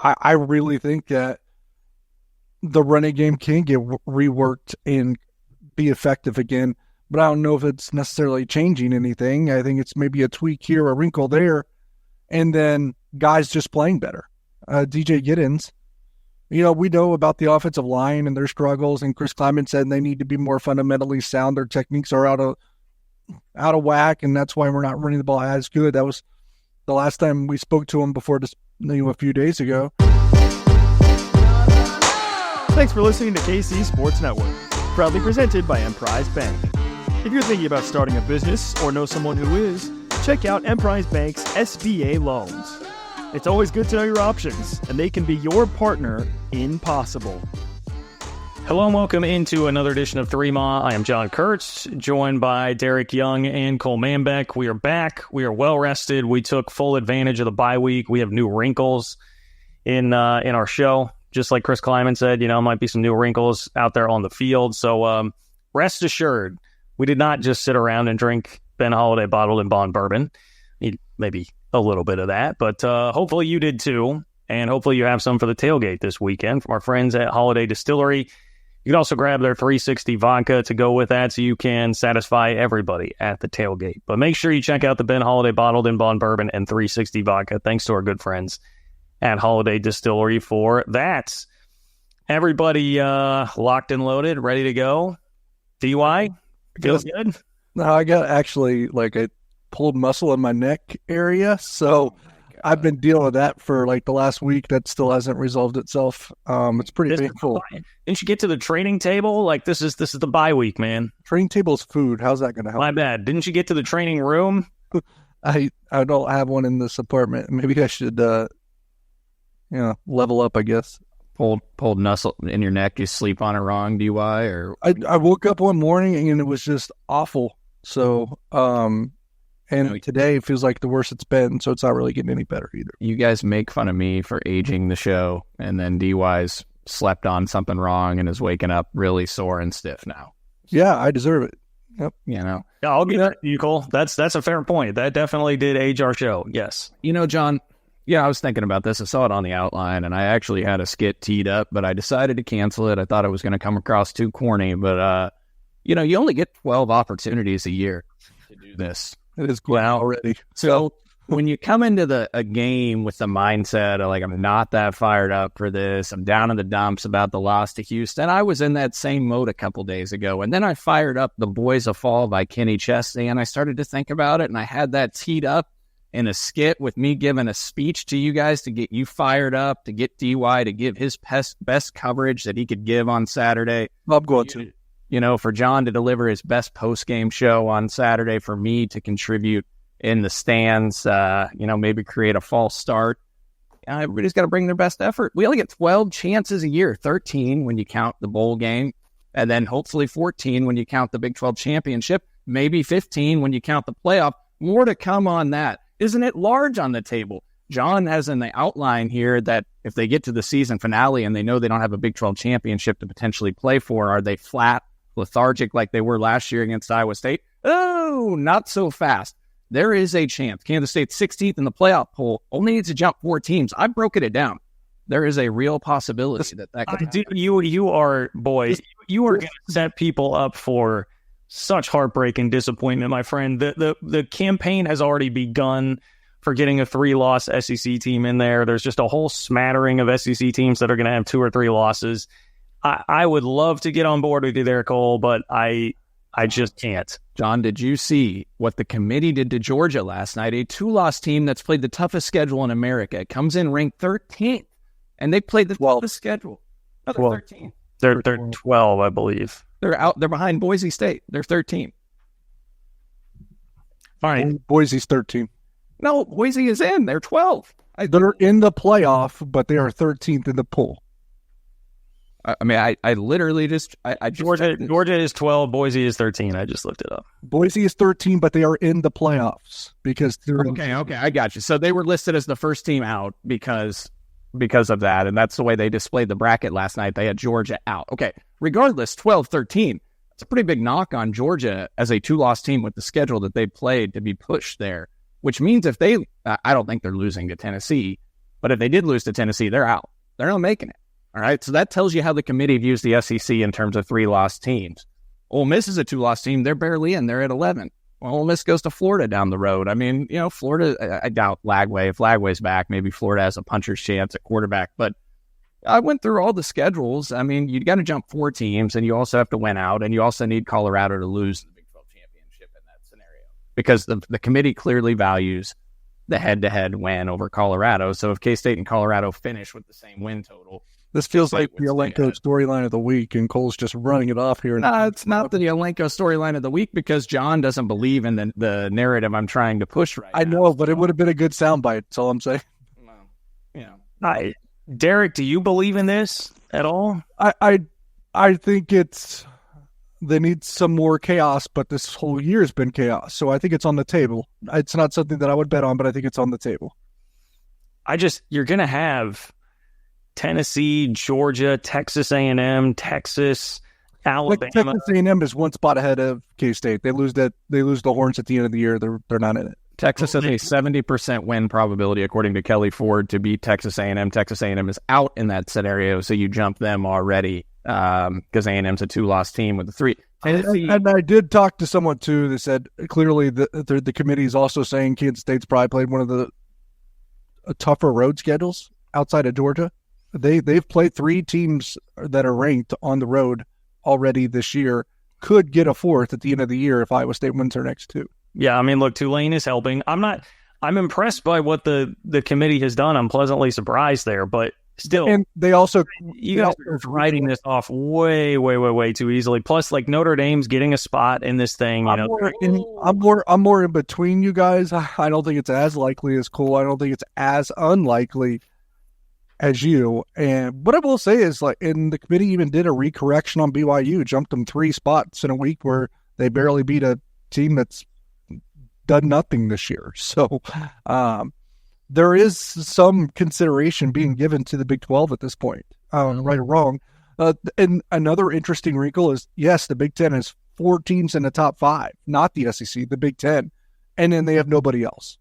I really think that the running game can get reworked and be effective again, but I don't know if it's necessarily changing anything. I think it's maybe a tweak here, a wrinkle there, and then guys just playing better. DJ Giddens, we know about the offensive line and their struggles, and Chris Kleiman said they need to be more fundamentally sound. Their techniques are out of whack, and that's why we're not running the ball as good. That was the last time we spoke to him before this, a few days ago. Thanks for listening to KC Sports Network, proudly presented by Emprise Bank. If you're thinking about starting a business or know someone who is, check out Emprise Bank's SBA loans. It's always good to know your options, and they can be your partner in possible. Hello and welcome into another edition of 3Ma. I am John Kurtz, joined by Derek Young and Cole Manbeck. We are back. We are well rested. We took full advantage of the bye week. We have new wrinkles in our show. Just like Chris Kleiman said, might be some new wrinkles out there on the field. So rest assured, we did not just sit around and drink Ben Holiday bottled and bond bourbon. Maybe a little bit of that, but hopefully you did too. And hopefully you have some for the tailgate this weekend from our friends at Holiday Distillery. You can also grab their 360 vodka to go with that so you can satisfy everybody at the tailgate. But make sure you check out the Ben Holiday bottled and bond bourbon and 360 vodka. Thanks to our good friends at Holiday Distillery for that. Everybody locked and loaded, ready to go. DY, feels good? No, I got actually a pulled muscle in my neck area, so I've been dealing with that for the last week. That still hasn't resolved itself. It's pretty painful. Didn't you get to the training table? This is the bye week, man. Training table's food. How's that going to help? My bad. Didn't you get to the training room? I don't have one in this apartment. Maybe I should level up, I guess. Pulled muscle in your neck. You sleep on it wrong, DY? Or I woke up one morning and it was just awful. So, today it feels like the worst it's been, so it's not really getting any better either. You guys make fun of me for aging the show, and then DY's slept on something wrong and is waking up really sore and stiff now. Yeah, I deserve it. Yep. Yeah, I'll give that to you, Cole. That's a fair point. That definitely did age our show. Yes. John, I was thinking about this. I saw it on the outline, and I actually had a skit teed up, but I decided to cancel it. I thought it was going to come across too corny, but, you only get 12 opportunities a year to do this. It is good already. So when you come into a game with the mindset of I'm not that fired up for this, I'm down in the dumps about the loss to Houston. I was in that same mode a couple days ago, and then I fired up The Boys of Fall by Kenny Chesney, and I started to think about it, and I had that teed up in a skit with me giving a speech to you guys to get you fired up, to get DY to give his best coverage that he could give on Saturday. I'm going to. For John to deliver his best post-game show on Saturday, for me to contribute in the stands, maybe create a false start. Everybody's got to bring their best effort. We only get 12 chances a year, 13 when you count the bowl game, and then hopefully 14 when you count the Big 12 championship, maybe 15 when you count the playoff. More to come on that. Isn't it large on the table? John has in the outline here that if they get to the season finale and they know they don't have a Big 12 championship to potentially play for, are they flat, lethargic like they were last year against Iowa State? Oh, not so fast. There is a chance. Kansas State 16th in the playoff poll, only needs to jump 4 teams. I've broken it down. There is a real possibility that could happen. You are, boys, you are going to set people up for such heartbreak and disappointment, my friend. The campaign has already begun for getting a 3-loss SEC team in there. There's just a whole smattering of SEC teams that are going to have 2 or 3 losses. I would love to get on board with you there, Cole, but I just can't. John, did you see what the committee did to Georgia last night? A 2-loss team that's played the toughest schedule in America. It comes in ranked 13th, and they played the toughest schedule. No, they're 13. They're 12, I believe. They're behind Boise State. They're 13. Fine. Boise's 13. No, Boise is in. They're 12. They're in the playoff, but they are 13th in the poll. I literally just... Georgia is 12, Boise is 13. I just looked it up. Boise is 13, but they are in the playoffs because they're... Okay, I got you. So they were listed as the first team out because of that, and that's the way they displayed the bracket last night. They had Georgia out. Okay, regardless, 12-13. It's a pretty big knock on Georgia as a 2-loss team with the schedule that they played to be pushed there, which means if they... I don't think they're losing to Tennessee, But if they did lose to Tennessee, they're out. They're not making it. All right. So that tells you how the committee views the SEC in terms of 3-loss teams. Ole Miss is a 2-loss team. They're barely in. They're at 11. Well, Ole Miss goes to Florida down the road. I mean, Florida, I doubt Lagway. If Lagway's back, maybe Florida has a puncher's chance at quarterback. But I went through all the schedules. I mean, you got to jump 4 teams, and you also have to win out, and you also need Colorado to lose the Big 12 championship in that scenario. Because the committee clearly values the head-to-head win over Colorado. So if K-State and Colorado finish with the same win total, this feels like the Alenko storyline of the week, and Cole's just running it off here. It's not the Alenko storyline of the week because John doesn't believe in the narrative I'm trying to push right now. I know, but it would have been a good soundbite. That's all I'm saying. Well, Derek, do you believe in this at all? I think they need some more chaos, but this whole year has been chaos. So I think it's on the table. It's not something that I would bet on, but I think it's on the table. You're going to have Tennessee, Georgia, Texas A&M, Texas, Alabama. Texas A&M is one spot ahead of K-State. They lose the Horns at the end of the year. They're not in it. Texas has a 70% win probability, according to Kelly Ford, to beat Texas A&M. Texas A&M is out in that scenario, so you jump them already because A&M's a 2-loss team with a 3. And I did talk to someone, too, that said clearly the committee is also saying Kansas State's probably played one of the tougher road schedules outside of Georgia. They've played 3 teams that are ranked on the road already this year. Could get a 4th at the end of the year if Iowa State wins their next 2. Yeah, I mean, look, Tulane is helping. I'm impressed by what the committee has done. I'm pleasantly surprised there, but still. And they also, you guys are writing this off way, way, way, way too easily. Plus, like, Notre Dame's getting a spot in this thing. I'm more in between you guys. I don't think it's as likely as Cole. I don't think it's as unlikely as you. And what I will say is, and the committee even did a recorrection on BYU, jumped them 3 spots in a week where they barely beat a team that's done nothing this year. So there is some consideration being given to the Big 12 at this point, right or wrong. And another interesting wrinkle is, yes, the Big 10 has 4 teams in the top 5, not the SEC, the Big 10. And then they have nobody else.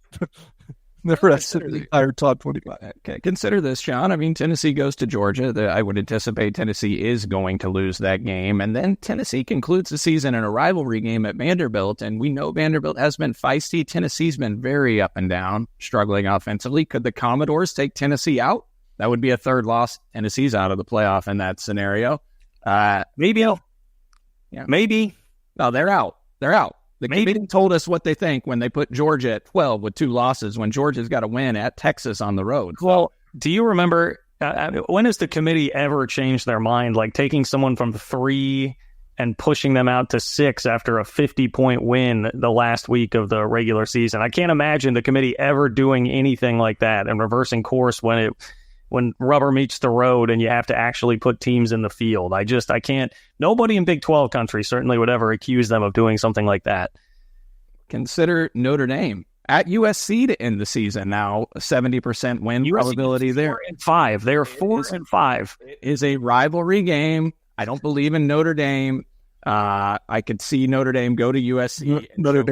The rest of the entire top 25. Okay, consider this, Sean. I mean, Tennessee goes to Georgia. I would anticipate Tennessee is going to lose that game. And then Tennessee concludes the season in a rivalry game at Vanderbilt. And we know Vanderbilt has been feisty. Tennessee's been very up and down, struggling offensively. Could the Commodores take Tennessee out? That would be a 3rd loss. Tennessee's out of the playoff in that scenario. Maybe. Yeah. Maybe. No, they're out. They're out. The committee told us what they think when they put Georgia at 12 with 2 losses when Georgia's got to win at Texas on the road. Well, do you remember when has the committee ever changed their mind, like taking someone from 3 and pushing them out to 6 after a 50-point win the last week of the regular season? I can't imagine the committee ever doing anything like that and reversing course when rubber meets the road and you have to actually put teams in the field. I can't. Nobody in Big 12 country certainly would ever accuse them of doing something like that. Consider Notre Dame at USC to end the season now. A 70% win probability there. 4-5. They're 4-5. It is a rivalry game. I don't believe in Notre Dame. I could see Notre Dame go to USC. Notre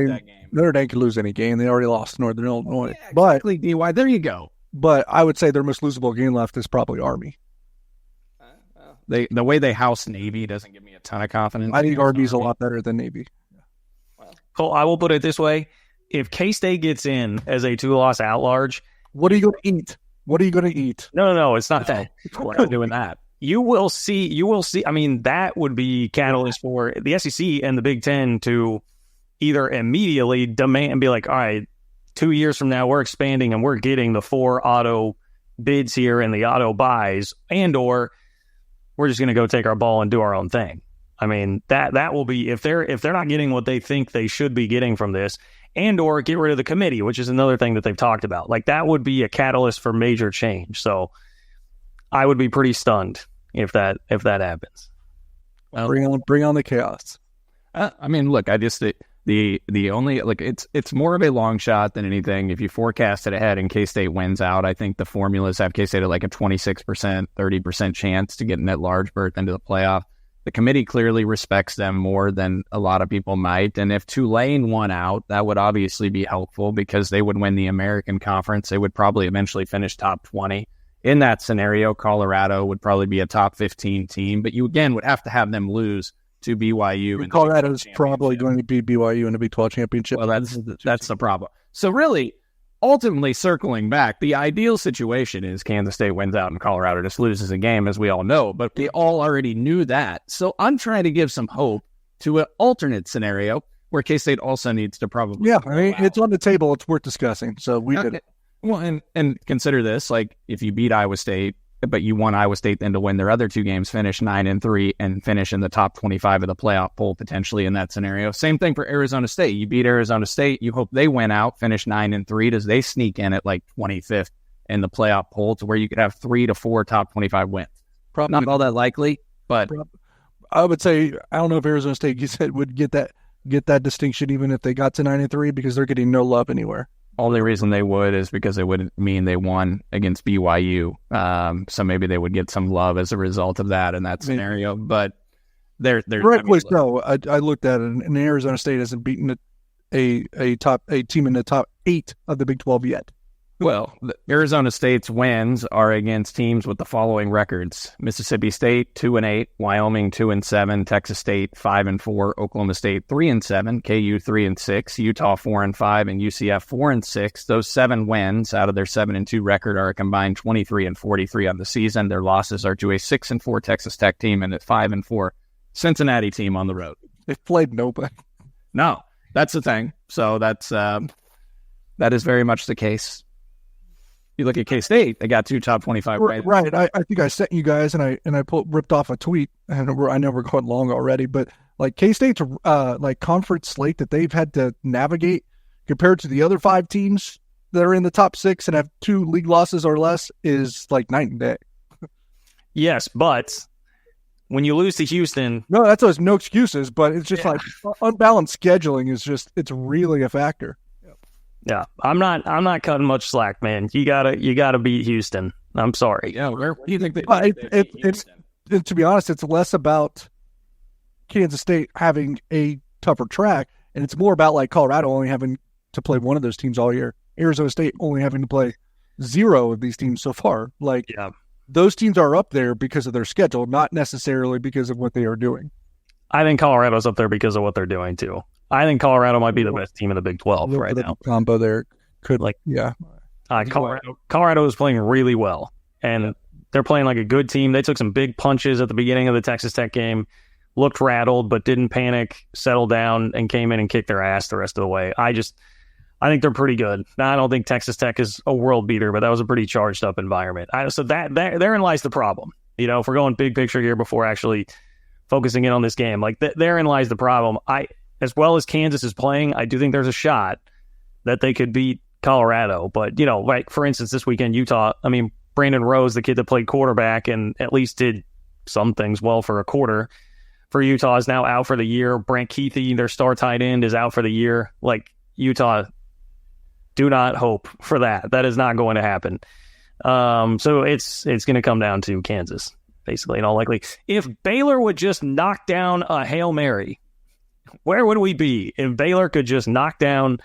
Dame could lose any game. They already lost to Northern Illinois. Yeah, exactly, DY. There you go. But I would say their most losable game left is probably Army. The way they house Navy doesn't give me a ton of confidence. I think Army's a lot better than Navy. Cole, I will put it this way. If K-State gets in as a 2-loss at-large... What are you going to eat? What are you going to eat? No, it's not that. We're not doing that. You will see. I mean, that would be catalyst for the SEC and the Big Ten to either immediately demand and be like, all right, 2 years from now, we're expanding and we're getting the 4 auto bids here and the auto buys, and or we're just going to go take our ball and do our own thing. I mean, that will be if they're not getting what they think they should be getting from this, and or get rid of the committee, which is another thing that they've talked about. Like, that would be a catalyst for major change. So I would be pretty stunned if that happens. Well, bring on the chaos. I mean, look, I just the only, like, it's more of a long shot than anything. If you forecast it ahead and K-State wins out, I think the formulas have K-State at like a 26%, 30% chance to get in that large berth into the playoff. The committee clearly respects them more than a lot of people might. And if Tulane won out, that would obviously be helpful because they would win the American Conference. They would probably eventually finish top 20. In that scenario, Colorado would probably be a top 15 team. But you, again, would have to have them lose to BYU. And Colorado's probably going to beat BYU in the Big 12 championship. Well, that's the problem. So really, ultimately, circling back, the ideal situation is Kansas State wins out and Colorado just loses a game, as we all know. But we all already knew that. So I'm trying to give some hope to an alternate scenario where K-State also needs to probably... Yeah, I mean, it's on the table. It's worth discussing. So we did it. Well, and consider this, like, if you beat Iowa State, but you want Iowa State then to win their other two games, finish 9-3, and finish in the top 25 of the playoff poll potentially in that scenario. Same thing for Arizona State. You beat Arizona State, you hope they win out, finish 9-3. Does they sneak in at like 25th in the playoff poll to where you could have 3 to 4 top 25 wins? Probably not all that likely, but I would say I don't know if Arizona State, you said, would get that distinction even if they got to 9-3 because they're getting no love anywhere. Only reason they would is because it would mean they won against BYU. So maybe they would get some love as a result of that in that scenario. But they're rightfully so. I looked at it, and Arizona State hasn't beaten a team in the top 8 of the Big 12 yet. Well, Arizona State's wins are against teams with the following records: Mississippi State 2-8, Wyoming 2-7, Texas State 5-4, Oklahoma State 3-7, KU 3-6, Utah 4-5, and UCF 4-6. Those 7 wins out of their 7-2 record are a combined 23-43 on the season. Their losses are to a 6-4 Texas Tech team and a 5-4 Cincinnati team on the road. They've played nobody. No, that's the thing. So that is very much the case. You look at K-State; they got 2 top 25 wins. Right. I think I sent you guys, and I ripped off a tweet. And I know we're going long already, but like K-State's like conference slate that they've had to navigate compared to the other 5 teams that are in the top 6 and have 2 league losses or less is like night and day. Yes, but when you lose to Houston, no, that's no excuses. But it's just like unbalanced scheduling is it's really a factor. Yeah, I'm not cutting much slack, man. You gotta beat Houston. I'm sorry. Yeah, where do you think they? It's to be honest, it's less about Kansas State having a tougher track, and it's more about like Colorado only having to play one of those teams all year. Arizona State only having to play 0 of these teams so far. Like, those teams are up there because of their schedule, not necessarily because of what they are doing. I think Colorado's up there because of what they're doing too. I think Colorado might be the best team in the Big 12 right now. Combo there could Colorado is playing really well, and they're playing like a good team. They took some big punches at the beginning of the Texas Tech game, looked rattled but didn't panic, settled down, and came in and kicked their ass the rest of the way. I think they're pretty good. Now, I don't think Texas Tech is a world beater, but that was a pretty charged up environment. So therein lies the problem. You know, if we're going big picture here before actually focusing in on this game, like therein lies the problem. As well as Kansas is playing, I do think there's a shot that they could beat Colorado. But, you know, like, for instance, this weekend, Utah, I mean, Brandon Rose, the kid that played quarterback and at least did some things well for a quarter for Utah, is now out for the year. Brant Keithy, their star tight end, is out for the year. Like, Utah, do not hope for that. That is not going to happen. So it's going to come down to Kansas, basically, in all likelihood. If Baylor would just knock down a Hail Mary, where would we be if Baylor could just knock down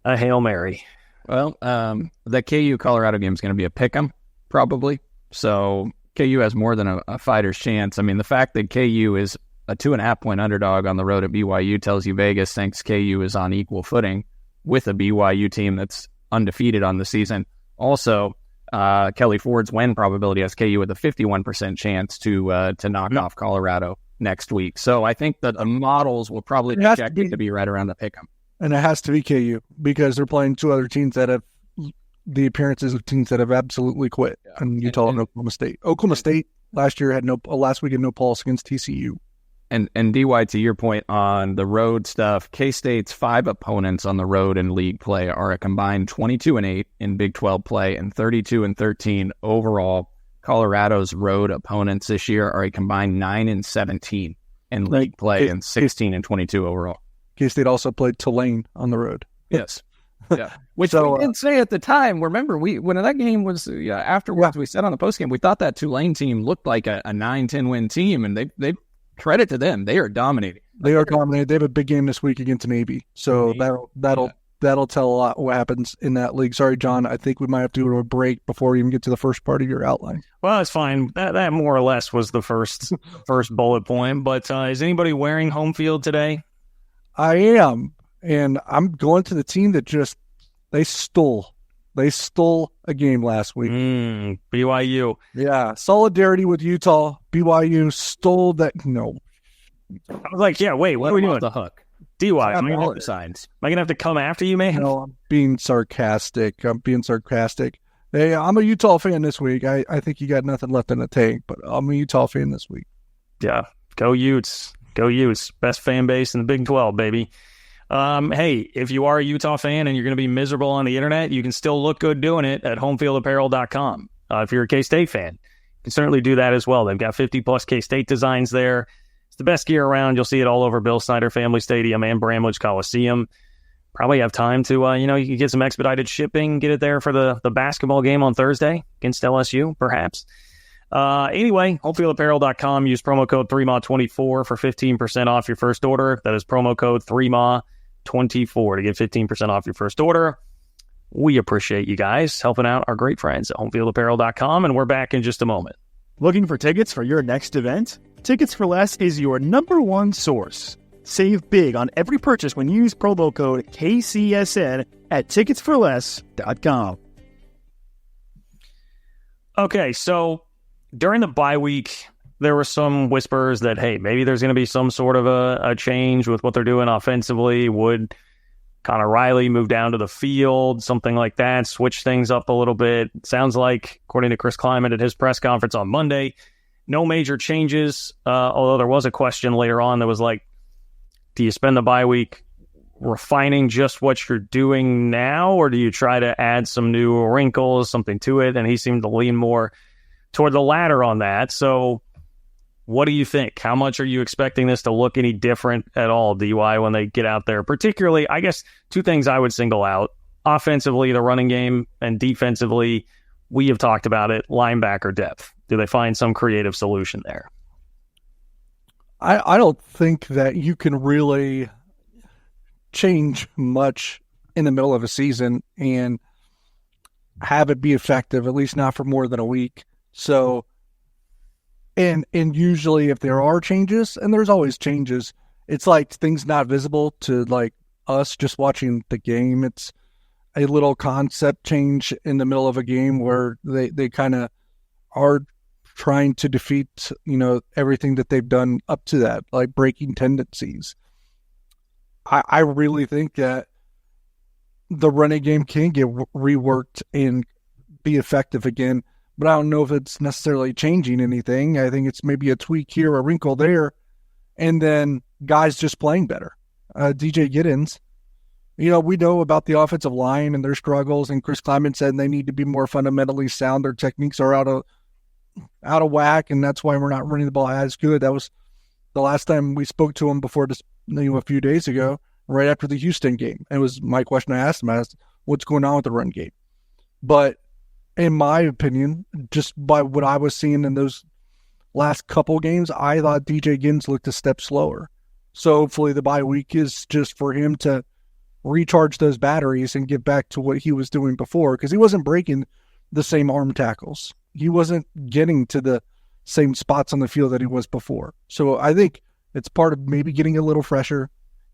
a Hail Mary? Well, that KU Colorado game is going to be a pick'em, probably. So KU has more than a fighter's chance. I mean, the fact that KU is a 2.5-point underdog on the road at BYU tells you Vegas thinks KU is on equal footing with a BYU team that's undefeated on the season. Also, Kelly Ford's win probability has KU with a 51% chance to knock off Colorado next week. So I think that the models will probably project it to be right around the pick'em. And it has to be KU because they're playing 2 other teams that have the appearances of teams that have absolutely quit. And Utah and Oklahoma State. Oklahoma State last year had last week had no pulse against TCU. And DY, to your point on the road stuff, K-State's 5 opponents on the road in league play are a combined 22-8 in Big 12 play and 32-13 overall. Colorado's road opponents this year are a combined 9-17 in league play and 16-22 overall. K-State also played Tulane on the road. Yes. Yeah. Which we did say at the time. Remember, when that game was afterwards, we said on the postgame, we thought that Tulane team looked like a 9-10 win team, and they credit to them. They are dominating. They are dominating. They have a big game this week against Navy. So that'll tell a lot what happens in that league. Sorry, John. I think we might have to go to a break before we even get to the first part of your outline. Well, it's fine. That more or less was the first bullet point. But is anybody wearing home field today? I am. And I'm going to the team that they stole a game last week. BYU. Yeah. Solidarity with Utah. BYU stole that. No. I was like, yeah, wait, what are we doing? The hook. DY. Am I going to have to come after you, man? No, I'm being sarcastic. Hey, I'm a Utah fan this week. I think you got nothing left in the tank, but I'm a Utah fan this week. Yeah. Go Utes. Go Utes. Best fan base in the Big 12, baby. Hey, if you are a Utah fan and you're going to be miserable on the internet, you can still look good doing it at homefieldapparel.com. If you're a K-State fan, you can certainly do that as well. They've got 50-plus K-State designs there. It's the best gear around. You'll see it all over Bill Snyder Family Stadium and Bramlage Coliseum. Probably have time to, you can get some expedited shipping, get it there for the basketball game on Thursday against LSU, perhaps. Anyway, homefieldapparel.com. Use promo code 3MA24 for 15% off your first order. That is promo code 3MA24 to get 15% off your first order. We appreciate you guys helping out our great friends at homefieldapparel.com, and we're back in just a moment. Looking for tickets for your next event? Tickets for Less is your number one source. Save big on every purchase when you use promo code KCSN at ticketsforless.com. Okay, so during the bye week, there were some whispers that, hey, maybe there's going to be some sort of a change with what they're doing offensively. Would Connor Riley move down to the field, something like that, switch things up a little bit? It sounds like, according to Chris Kleiman at his press conference on Monday, no major changes, although there was a question later on that was like, do you spend the bye week refining just what you're doing now, or do you try to add some new wrinkles, something to it? And he seemed to lean more toward the latter on that. So what do you think? How much are you expecting this to look any different at all, DY, when they get out there? Particularly, I guess, two things I would single out. Offensively, the running game, and defensively, we have talked about it, linebacker depth. Do they find some creative solution there? I don't think that you can really change much in the middle of a season and have it be effective, at least not for more than a week. So, and usually if there are changes, and there's always changes, it's like things not visible to like us just watching the game. It's a little concept change in the middle of a game where they kind of are trying to defeat, everything that they've done up to that, like breaking tendencies. I really think that the running game can get reworked and be effective again, but I don't know if it's necessarily changing anything. I think it's maybe a tweak here, a wrinkle there, and then guys just playing better. DJ Giddens, we know about the offensive line and their struggles, and Chris Kleiman said they need to be more fundamentally sound. Their techniques are out of whack, and that's why we're not running the ball as good. That was the last time we spoke to him before this, a few days ago, right after the Houston game. It was my question I asked him. I asked, what's going on with the run game? But in my opinion, just by what I was seeing in those last couple games, I thought DJ Giddens looked a step slower. So hopefully the bye week is just for him to recharge those batteries and get back to what he was doing before, because he wasn't breaking the same arm tackles. He wasn't getting to the same spots on the field that he was before. So I think it's part of maybe getting a little fresher,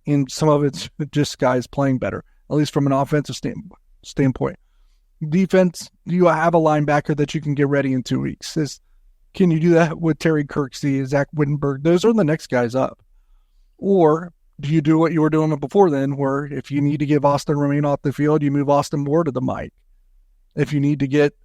and some of it's just guys playing better, at least from an offensive standpoint. Defense, you have a linebacker that you can get ready in 2 weeks. Can you do that with Terry Kirksey, Zach Wittenberg? Those are the next guys up. Or do you do what you were doing before then, where if you need to give Austin Romaine off the field, you move Austin Moore to the mic? If you need to get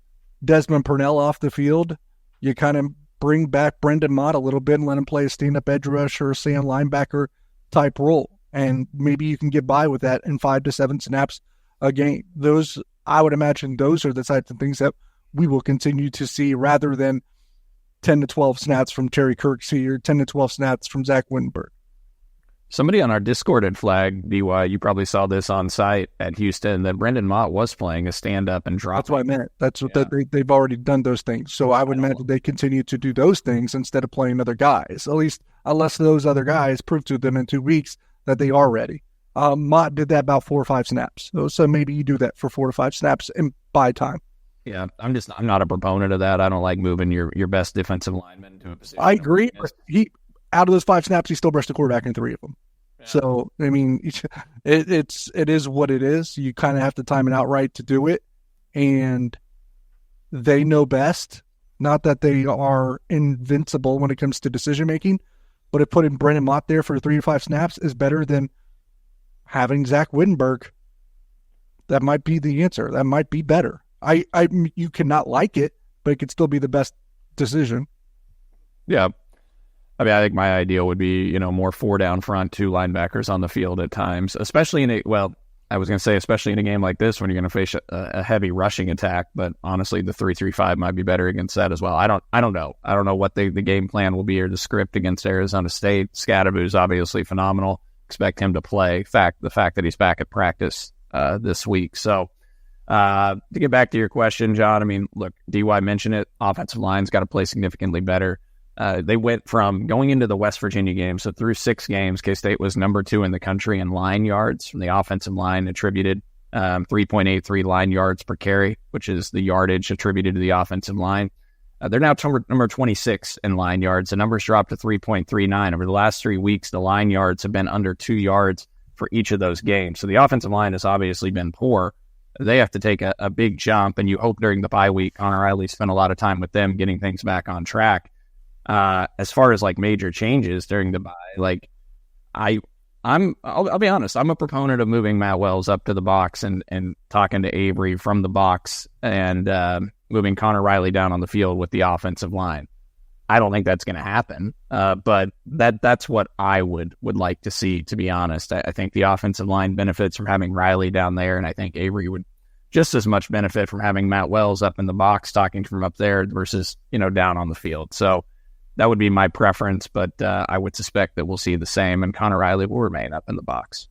Desmond Purnell off the field, you kind of bring back Brendan Mott a little bit and let him play a stand-up edge rusher or stand linebacker type role. And maybe you can get by with that in 5 to 7 snaps a game. Those, I would imagine, those are the types of things that we will continue to see rather than 10 to 12 snaps from Terry Kirksey or 10 to 12 snaps from Zach Wittenberg. Somebody on our Discord had flagged, DY, you probably saw this on site at Houston, that Brendan Mott was playing a stand-up and drop. That's what I meant. That's what they've already done those things. So I would imagine they continue to do those things instead of playing other guys. At least unless those other guys prove to them in 2 weeks that they are ready. Mott did that about 4 or 5 snaps. So maybe you do that for 4 to 5 snaps and buy time. Yeah, I'm not a proponent of that. I don't like moving your best defensive lineman to a position. I agree. He out of those 5 snaps, he still brushed the quarterback in 3 of them. Yeah. So I mean, it is what it is. You kind of have to time it out right to do it, and they know best. Not that they are invincible when it comes to decision making, but if putting Brennan Mott there for 3 to 5 snaps is better than having Zach Wittenberg. That might be the answer. That might be better. You cannot like it, but it could still be the best decision. Yeah. I mean, I think my ideal would be, more 4 down front, 2 linebackers on the field at times, especially especially in a game like this when you're going to face a heavy rushing attack. But honestly, the 3-3-5 might be better against that as well. I don't know. I don't know what the game plan will be or the script against Arizona State. Scadaboo's obviously phenomenal. Expect him to play. The fact that he's back at practice this week. So to get back to your question, John, I mean, look, DY mentioned it. Offensive line's got to play significantly better. They went from going into the West Virginia game, so through 6 games, K-State was number 2 in the country in line yards from the offensive line, attributed 3.83 line yards per carry, which is the yardage attributed to the offensive line. They're now number 26 in line yards. The numbers dropped to 3.39. Over the last 3 weeks, the line yards have been under 2 yards for each of those games. So the offensive line has obviously been poor. They have to take a big jump, and you hope during the bye week, Connor Riley spent a lot of time with them getting things back on track. As far as like major changes during the bye, I'll be honest, I'm a proponent of moving Matt Wells up to the box and talking to Avery from the box and moving Connor Riley down on the field with the offensive line. I don't think that's going to happen, but that's what I would like to see, to be honest. I think the offensive line benefits from having Riley down there, and I think Avery would just as much benefit from having Matt Wells up in the box talking from up there versus, down on the field. So that would be my preference, but I would suspect that we'll see the same, and Connor Riley will remain up in the box.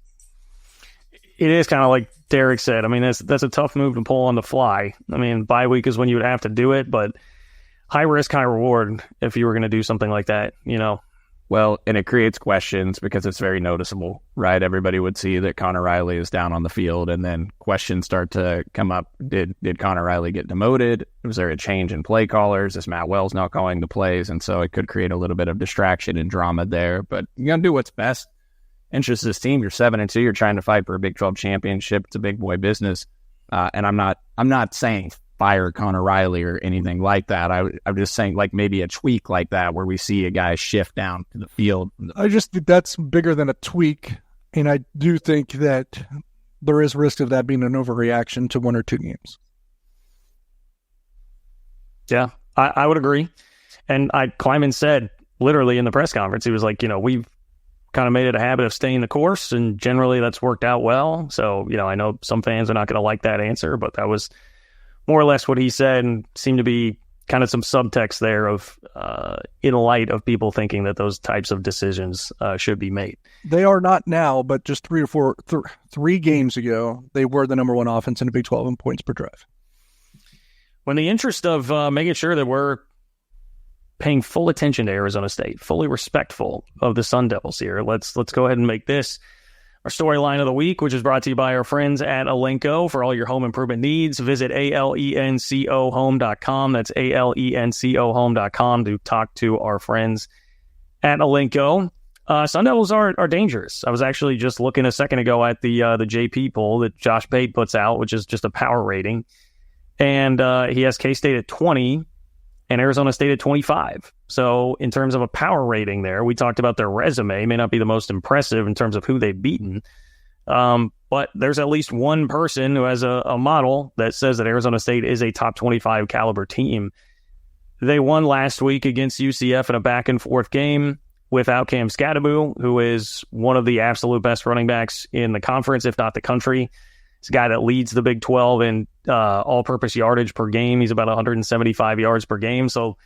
It is kind of like Derek said. I mean, that's a tough move to pull on the fly. I mean, bye week is when you would have to do it, but high risk, high reward if you were going to do something like that, Well, and it creates questions because it's very noticeable, right? Everybody would see that Connor Riley is down on the field, and then questions start to come up. Did Connor Riley get demoted? Was there a change in play callers? Is Matt Wells not calling the plays? And so it could create a little bit of distraction and drama there. But you got to do what's best. Interest this team. You're 7-2. You're trying to fight for a Big 12 championship. It's a big boy business. And I'm not saying fire Connor Riley or anything like that. I'm just saying like maybe a tweak like that where we see a guy shift down to the field. I just think that's bigger than a tweak, and I do think that there is risk of that being an overreaction to 1 or 2 games. Yeah, I would agree. And Kleiman said literally in the press conference, he was like, we've kind of made it a habit of staying the course, and generally that's worked out well. So, I know some fans are not going to like that answer, but that was more or less what he said, and seemed to be kind of some subtext there of in light of people thinking that those types of decisions should be made. They are not now, but just 3 games ago, they were the number 1 offense in the Big 12 in points per drive. When the interest of making sure that we're paying full attention to Arizona State, fully respectful of the Sun Devils here, let's go ahead and make this our storyline of the week, which is brought to you by our friends at Alenco. For all your home improvement needs, visit alencohome.com. That's alencohome.com to talk to our friends at Alenco. Sun Devils are dangerous. I was actually just looking a second ago at the JP poll that Josh Pate puts out, which is just a power rating. And he has K-State at 20 and Arizona State at 25. So in terms of a power rating there, we talked about their resume. It may not be the most impressive in terms of who they've beaten. But there's at least one person who has a model that says that Arizona State is a top 25 caliber team. They won last week against UCF in a back-and-forth game without Cam Scadaboo, who is one of the absolute best running backs in the conference, if not the country. He's a guy that leads the Big 12 in all-purpose yardage per game. He's about 175 yards per game. So,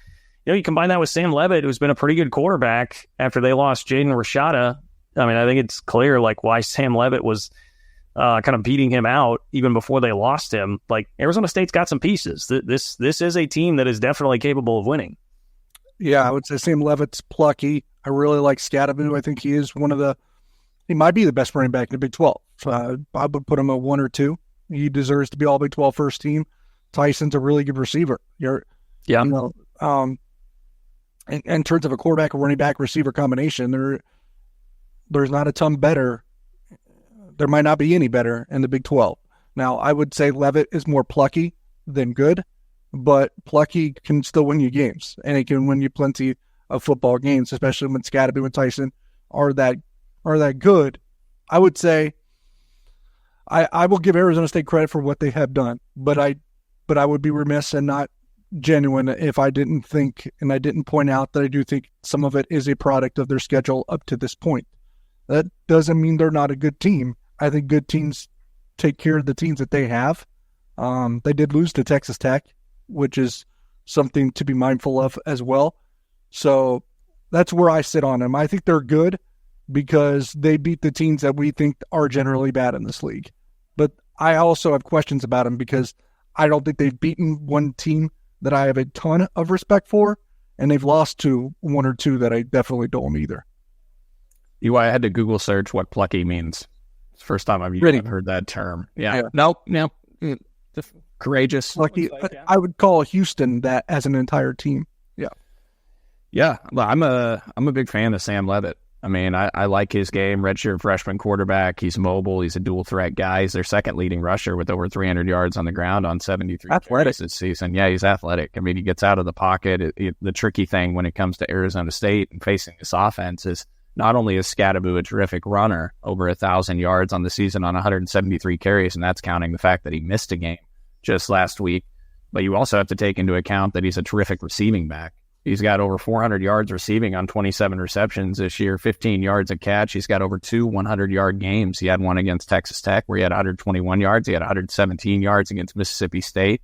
you combine that with Sam Levitt, who's been a pretty good quarterback after they lost Jaden Rashada. I mean, I think it's clear why Sam Levitt was kind of beating him out even before they lost him. Arizona State's got some pieces. This is a team that is definitely capable of winning. Yeah, I would say Sam Levitt's plucky. I really like Scadaboo. I think he might be the best running back in the Big 12. So I would put him at 1 or 2. He deserves to be all Big 12 first team. Tyson's a really good receiver. In terms of a quarterback, a running back, receiver combination, there's not a ton better. There might not be any better in the Big 12. Now, I would say Levitt is more plucky than good, but plucky can still win you games, and it can win you plenty of football games, especially when Scadaboo and Tyson are that good. I would say I will give Arizona State credit for what they have done, but I would be remiss and not genuine if I didn't think and I didn't point out that I do think some of it is a product of their schedule up to this point. That doesn't mean they're not a good team. I think good teams take care of the teams that they have. They did lose to Texas Tech, which is something to be mindful of as well. So that's where I sit on them. I think they're good because they beat the teams that we think are generally bad in this league. But I also have questions about them because I don't think they've beaten one team that I have a ton of respect for, and they've lost to 1 or 2 that I definitely don't either. I had to Google search what plucky means. It's the first time I've heard that term. Yeah. Nope. Courageous. Lucky. I would call Houston that as an entire team. Yeah. Yeah. Well, I'm a big fan of Sam Levitt. I mean, I like his game. Redshirt freshman quarterback. He's mobile. He's a dual threat guy. He's their second leading rusher with over 300 yards on the ground on 73 carries this season. Yeah, he's athletic. I mean, he gets out of the pocket. The tricky thing when it comes to Arizona State and facing this offense is not only is Scadaboo a terrific runner, over 1,000 yards on the season on 173 carries, and that's counting the fact that he missed a game just last week, but you also have to take into account that he's a terrific receiving back. He's got over 400 yards receiving on 27 receptions this year, 15 yards a catch. He's got over 2 100-yard games. He had one against Texas Tech where he had 121 yards. He had 117 yards against Mississippi State.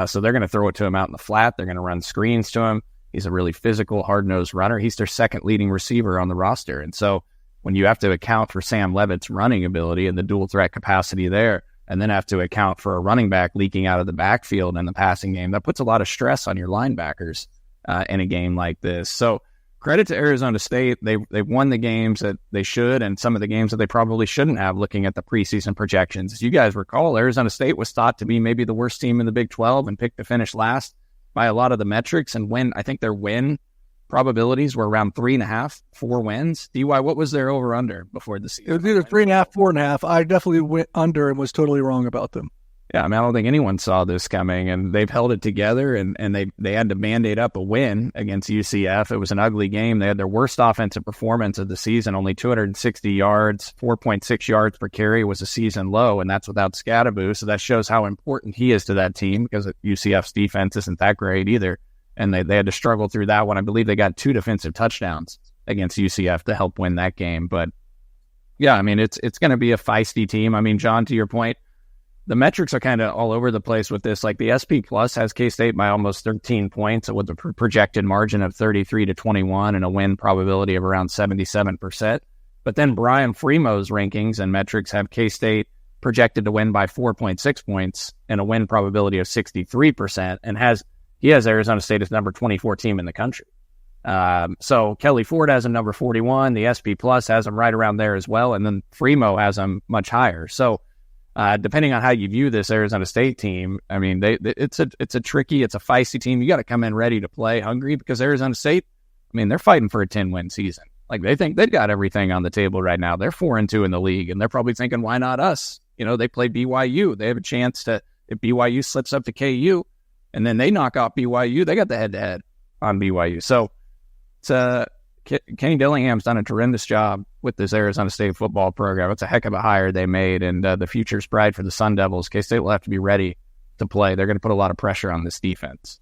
So they're going to throw it to him out in the flat. They're going to run screens to him. He's a really physical, hard-nosed runner. He's their second leading receiver on the roster. And so when you have to account for Sam Levitt's running ability and the dual threat capacity there, and then have to account for a running back leaking out of the backfield in the passing game, that puts a lot of stress on your linebackers in a game like this. So credit to Arizona State. They've won the games that they should and some of the games that they probably shouldn't have looking at the preseason projections. As you guys recall, Arizona State was thought to be maybe the worst team in the Big 12 and picked to finish last by a lot of the metrics. And I think their win probabilities were around 3.5, 4 wins. DY, what was their over-under before the season? It was either 3.5, 4.5. I definitely went under and was totally wrong about them. Yeah, I mean, I don't think anyone saw this coming, and they've held it together, and they had to mandate up a win against UCF. It was an ugly game. They had their worst offensive performance of the season, only 260 yards, 4.6 yards per carry was a season low, and that's without Scadaboo, so that shows how important he is to that team because UCF's defense isn't that great either, and they had to struggle through that one. I believe they got 2 defensive touchdowns against UCF to help win that game, but yeah, I mean, it's going to be a feisty team. I mean, John, to your point, the metrics are kind of all over the place with this. Like the SP Plus has K-State by almost 13 points with a projected margin of 33-21 and a win probability of around 77%. But then Brian Fremo's rankings and metrics have K-State projected to win by 4.6 points and a win probability of 63%, and he has Arizona State as number 24 team in the country. So Kelly Ford has him number 41. The SP Plus has him right around there as well, and then Fremo has him much higher. So depending on how you view this Arizona State team, I mean, it's a feisty team. You got to come in ready to play, hungry, because Arizona State, I mean, they're fighting for a 10-win season. Like, they think they've got everything on the table right now. They're 4-2 in the league, and they're probably thinking, why not us? You know, they play BYU. They have a chance to, if BYU slips up to KU, and then they knock off BYU, they got the head-to-head on BYU. So it's Kenny Dillingham's done a tremendous job with this Arizona State football program. It's a heck of a hire they made, and the future's bright for the Sun Devils. K-State will have to be ready to play. They're going to put a lot of pressure on this defense.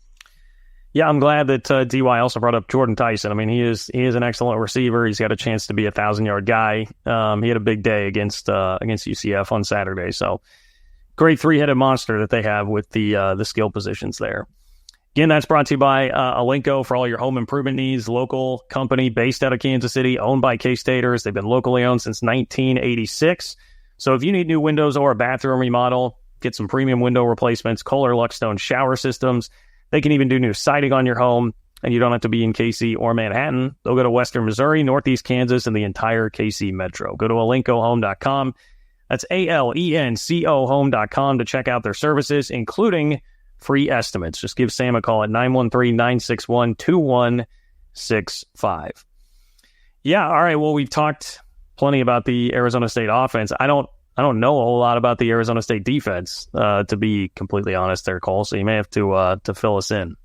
Yeah, I'm glad that DY also brought up Jordan Tyson. I mean, he is an excellent receiver. He's got a chance to be a 1,000-yard guy. He had a big day against UCF on Saturday. So great 3-headed monster that they have with the skill positions there. Again, that's brought to you by Alenco for all your home improvement needs. Local company based out of Kansas City, owned by K-Staters. They've been locally owned since 1986. So if you need new windows or a bathroom remodel, get some premium window replacements, Kohler Luckstone shower systems. They can even do new siding on your home. and you don't have to be in KC or Manhattan. They'll go to Western Missouri, Northeast Kansas, and the entire KC Metro. Go to alencohome.com. That's ALENCO home.com to check out their services, including free estimates. Just give Sam a call at 913-961-2165. Yeah, all right. Well, we've talked plenty about the Arizona State offense. I don't know a whole lot about the Arizona State defense, to be completely honest there, Cole. So you may have to fill us in.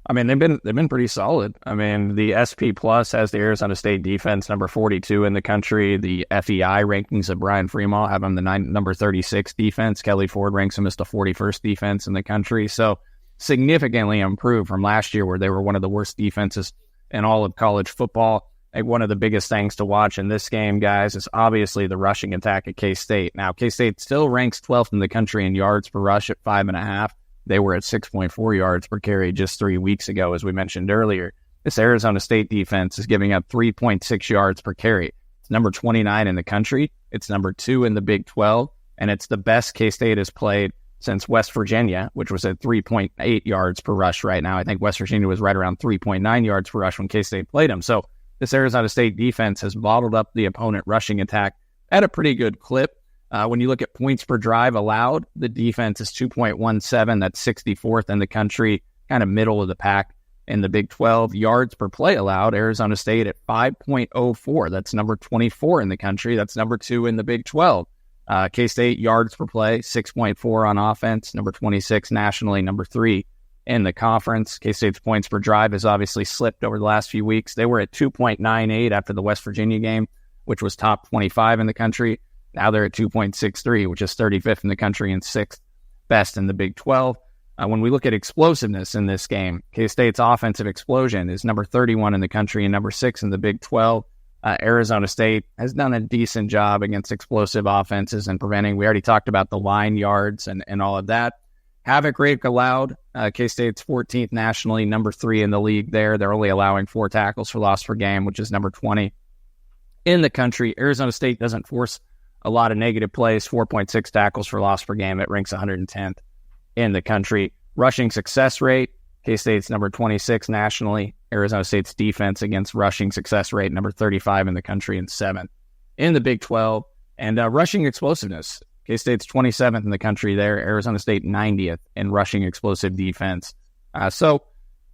I mean, they've been pretty solid. I mean, the SP Plus has the Arizona State defense number 42 in the country. The FEI rankings of Brian Fremont have them the number 36 defense. Kelly Ford ranks them as the 41st defense in the country. So significantly improved from last year, where they were one of the worst defenses in all of college football. I think one of the biggest things to watch in this game, guys, is obviously the rushing attack at K-State. Now, K-State still ranks 12th in the country in yards per rush at 5.5. They were at 6.4 yards per carry just 3 weeks ago, as we mentioned earlier. This Arizona State defense is giving up 3.6 yards per carry. It's number 29 in the country. It's number 2 in the Big 12, and it's the best K-State has played since West Virginia, which was at 3.8 yards per rush right now. I think West Virginia was right around 3.9 yards per rush when K-State played them. So this Arizona State defense has bottled up the opponent rushing attack at a pretty good clip. When you look at points per drive allowed, the defense is 2.17. That's 64th in the country, kind of middle of the pack in the Big 12. Yards per play allowed, Arizona State at 5.04. That's number 24 in the country. That's number 2 in the Big 12. K-State yards per play, 6.4 on offense, number 26 nationally, number 3 in the conference. K-State's points per drive has obviously slipped over the last few weeks. They were at 2.98 after the West Virginia game, which was top 25 in the country. Now they're at 2.63, which is 35th in the country and 6th best in the Big 12. When we look at explosiveness in this game, K-State's offensive explosion is number 31 in the country and number 6 in the Big 12. Arizona State has done a decent job against explosive offenses and preventing. We already talked about the line yards and all of that. Havoc rate allowed, K-State's 14th nationally, number 3 in the league there. They're only allowing 4 tackles for loss per game, which is number 20 in the country. Arizona State doesn't force a lot of negative plays, 4.6 tackles for loss per game. It ranks 110th in the country. Rushing success rate, K-State's number 26 nationally. Arizona State's defense against rushing success rate, number 35 in the country and 7th in the Big 12. And rushing explosiveness, K-State's 27th in the country there. Arizona State 90th in rushing explosive defense. So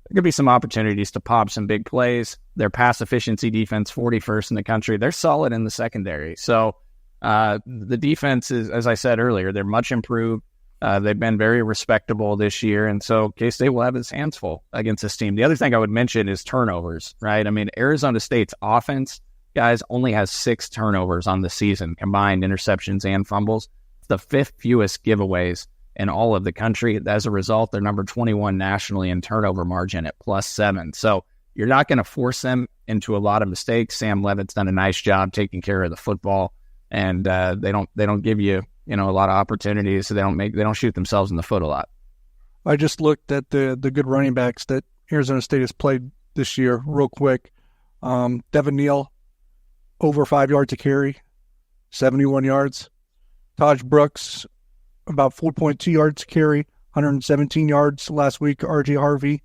there could be some opportunities to pop some big plays. Their pass efficiency defense, 41st in the country. They're solid in the secondary. So the defense is, as I said earlier, they're much improved. They've been very respectable this year, and so K-State will have its hands full against this team. The other thing I would mention is turnovers, right? I mean, Arizona State's offense, guys, only has 6 turnovers on the season, combined interceptions and fumbles. It's the 5th fewest giveaways in all of the country. As a result, they're number 21 nationally in turnover margin at +7. So you're not going to force them into a lot of mistakes. Sam Levitt's done a nice job taking care of the football. And they don't give you a lot of opportunities, so they don't shoot themselves in the foot a lot. I just looked at the good running backs that Arizona State has played this year real quick. Devin Neal, over 5 yards a carry, 71 yards. Taj Brooks, about 4.2 yards a carry, 117 yards last week. RJ Harvey,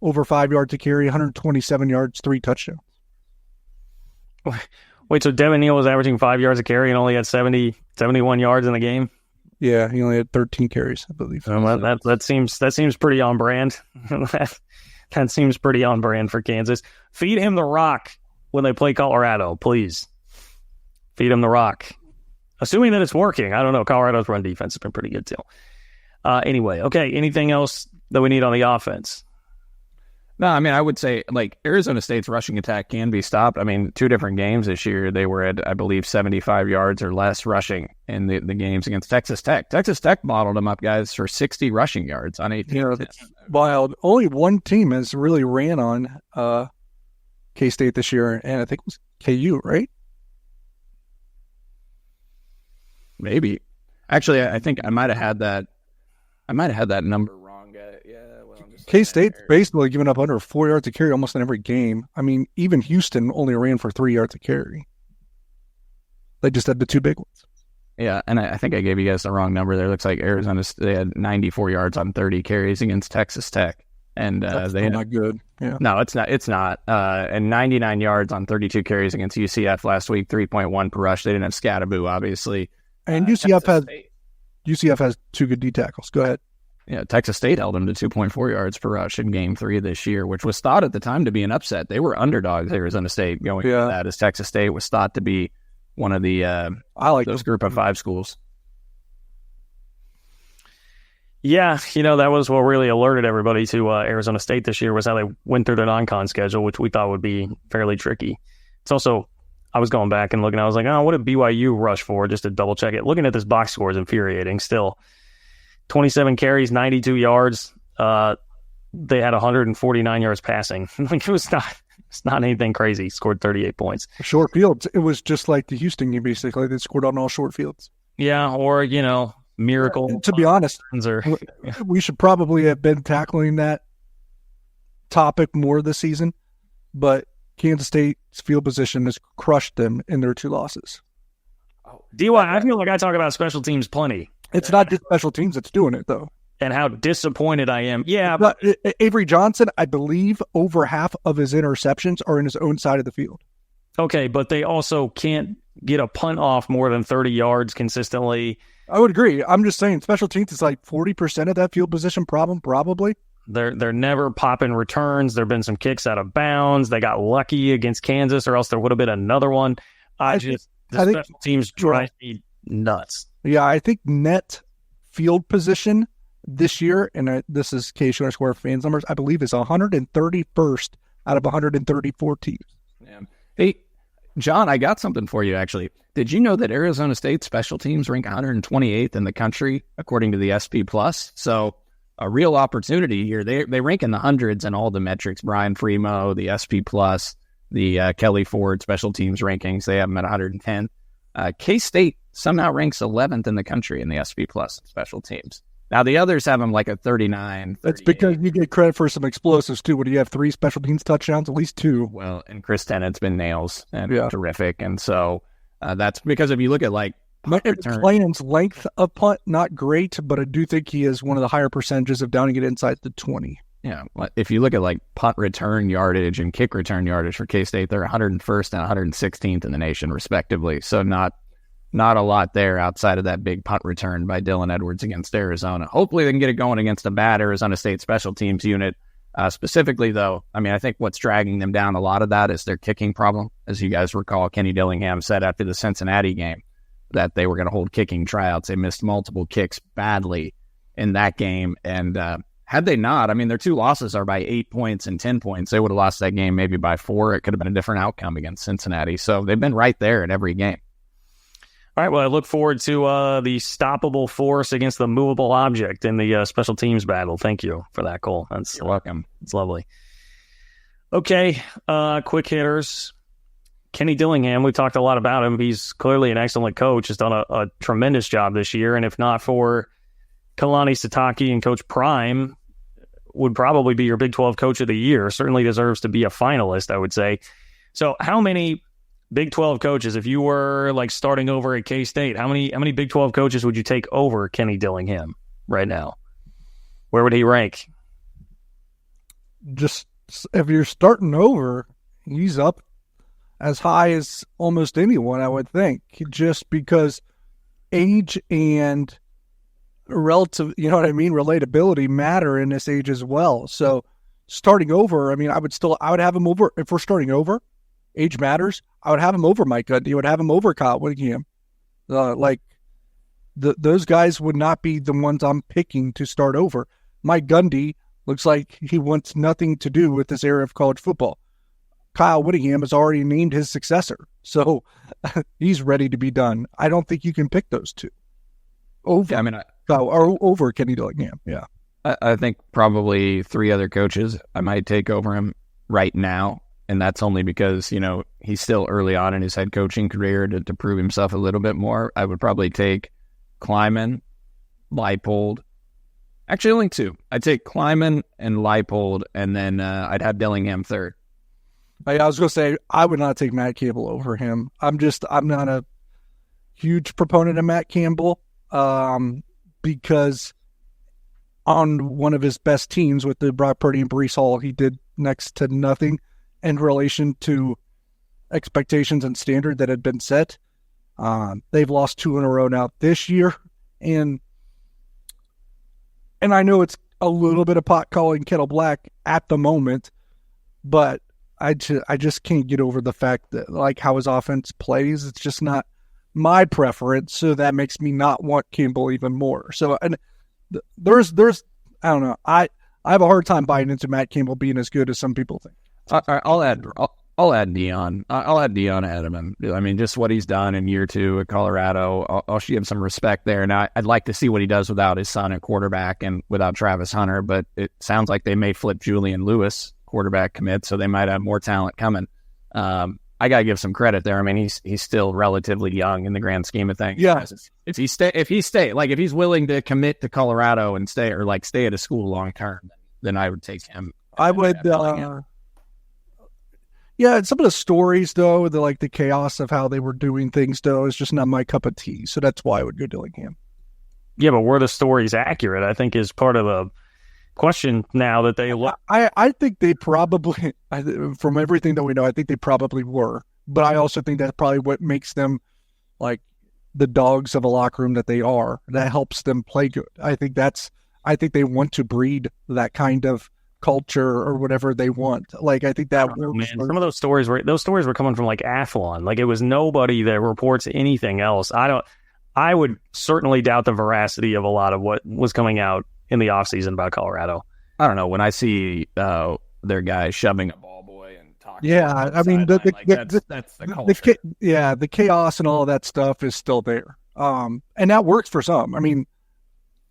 over 5 yards a carry, 127 yards, 3 touchdowns. Wait, so Devin Neal was averaging 5 yards a carry and only had 71 yards in the game? Yeah, he only had 13 carries, I believe. That seems pretty on brand. That seems pretty on brand for Kansas. Feed him the rock when they play Colorado, please. Feed him the rock. Assuming that it's working. I don't know. Colorado's run defense has been pretty good too. Anyway, okay, anything else that we need on the offense? No, I mean, I would say, Arizona State's rushing attack can be stopped. I mean, 2 different games this year, they were at, I believe, 75 yards or less rushing in the games against Texas Tech. Texas Tech modeled them up, guys, for 60 rushing yards on 18. That's wild. Only one team has really ran on K-State this year, and I think it was KU, right? Maybe. Actually, I think I might have had that number wrong. K-State's basically giving up under 4 yards a carry almost in every game. I mean, even Houston only ran for 3 yards a carry. They just had the 2 big ones. Yeah, and I think I gave you guys the wrong number there. It looks like Arizona, they had 94 yards on 30 carries against Texas Tech. And That's they not good. Yeah. No, it's not. It's not. And 99 yards on 32 carries against UCF last week, 3.1 per rush. They didn't have Scattaboo, obviously. And UCF has 2 good D tackles. Go ahead. Yeah, Texas State held them to 2.4 yards per rush in Game 3 this year, which was thought at the time to be an upset. They were underdogs, Arizona State, going into that, as Texas State was thought to be one of the those group of 5 schools. Yeah, that was what really alerted everybody to Arizona State this year was how they went through their non-con schedule, which we thought would be fairly tricky. It's also, I was going back and looking, I was like, what did BYU rush for, just to double check it. Looking at this box score is infuriating still. 27 carries, 92 yards. They had 149 yards passing. It's not anything crazy. Scored 38 points. Short fields. It was just like the Houston game, basically. They scored on all short fields. Yeah, or, miracle. And to be honest, we should probably have been tackling that topic more this season, but Kansas State's field position has crushed them in their 2 losses. DY, I feel like I talk about special teams plenty. It's not just special teams that's doing it, though. And how disappointed I am. Yeah. But Avery Johnson, I believe over half of his interceptions are in his own side of the field. Okay, but they also can't get a punt off more than 30 yards consistently. I would agree. I'm just saying special teams is like 40% of that field position problem, probably. They're never popping returns. There have been some kicks out of bounds. They got lucky against Kansas, or else there would have been another one. Special teams drive me nuts. Yeah, I think net field position this year, and this is KSU Square fans numbers, I believe is 131st out of 134 teams. Yeah. Hey, John, I got something for you, actually. Did you know that Arizona State special teams rank 128th in the country, according to the SP+? So a real opportunity here. They rank in the hundreds in all the metrics. Brian Fremo, the SP+, the Kelly Ford special teams rankings, they have them at 110. K-State somehow ranks 11th in the country in the SP+ special teams. Now, the others have them like a 39. That's because you get credit for some explosives, too. What do you have, 3 special teams touchdowns? At least 2. Well, and Chris Tennett's been nails and terrific. And so that's because if you look at like Clanon's length of punt, not great, but I do think he is one of the higher percentages of downing it inside the 20. Yeah, if you look at like punt return yardage and kick return yardage for K-State, they're 101st and 116th in the nation, respectively. So not a lot there outside of that big punt return by Dylan Edwards against Arizona. Hopefully they can get it going against a bad Arizona State special teams unit. Specifically, though, I think what's dragging them down, a lot of that is their kicking problem. As you guys recall, Kenny Dillingham said after the Cincinnati game that they were going to hold kicking tryouts. They missed multiple kicks badly in that game. And had they not, their 2 losses are by 8 points and 10 points. They would have lost that game maybe by 4. It could have been a different outcome against Cincinnati. So they've been right there in every game. All right, well, I look forward to the stoppable force against the movable object in the special teams battle. Thank you for that, Cole. You're welcome. It's lovely. Okay, quick hitters. Kenny Dillingham, we talked a lot about him. He's clearly an excellent coach. Has done a tremendous job this year, and if not for Kalani Sitake and Coach Prime, would probably be your Big 12 Coach of the Year. Certainly deserves to be a finalist, I would say. So how many Big 12 coaches, if you were like starting over at K-State, how many Big 12 coaches would you take over Kenny Dillingham right now? Where would he rank? Just if you're starting over, he's up as high as almost anyone, I would think, just because age and relative, relatability matter in this age as well. So starting over, I would have him over if we're starting over. Age matters. I would have him over Mike Gundy. I would have him over Kyle Whittingham. Those guys would not be the ones I'm picking to start over. Mike Gundy looks like he wants nothing to do with this era of college football. Kyle Whittingham has already named his successor, so he's ready to be done. I don't think you can pick those 2 over. Over Kenny Dillingham. Yeah, I think probably 3 other coaches I might take over him right now. And that's only because, he's still early on in his head coaching career to prove himself a little bit more. I would probably take Kleiman, Leipold. Actually, only 2. I'd take Kleiman and Leipold, and then I'd have Dillingham 3rd. I was going to say, I would not take Matt Campbell over him. I'm not a huge proponent of Matt Campbell because on one of his best teams with the Brock Purdy and Breece Hall, he did next to nothing in relation to expectations and standard that had been set. They've lost 2 in a row now this year, and I know it's a little bit of pot calling kettle black at the moment, but I just can't get over the fact that like how his offense plays. It's just not my preference, so that makes me not want Campbell even more. So, and there's I don't know. I have a hard time buying into Matt Campbell being as good as some people think. I'll add Deion. I'll add Deion ahead of him. I mean, just what he's done in year 2 at Colorado. I'll give him some respect there. Now, I'd like to see what he does without his son at quarterback and without Travis Hunter, but it sounds like they may flip Julian Lewis quarterback commit, so they might have more talent coming. I gotta give some credit there. I mean, he's still relatively young in the grand scheme of things. Yeah. If he's willing to commit to Colorado and stay at a school long term, then I would take him. I would. Yeah, some of the stories though, the chaos of how they were doing things though, is just not my cup of tea. So that's why I would go Dillingham. Yeah, but were the stories accurate? I think is part of the question now that they look. I think they probably, from everything that we know, I think they probably were. But I also think that's probably what makes them like the dogs of a locker room that they are. That helps them play good. I think they want to breed that kind of culture or whatever they want. Like I think that man, some of those stories were coming from like Athlon. Like it was nobody that reports anything else. I would certainly doubt the veracity of a lot of what was coming out in the offseason about Colorado. I don't know. When I see their guys shoving a ball boy and talking, I mean that's the culture. The chaos and all of that stuff is still there, and that works for some. I mean,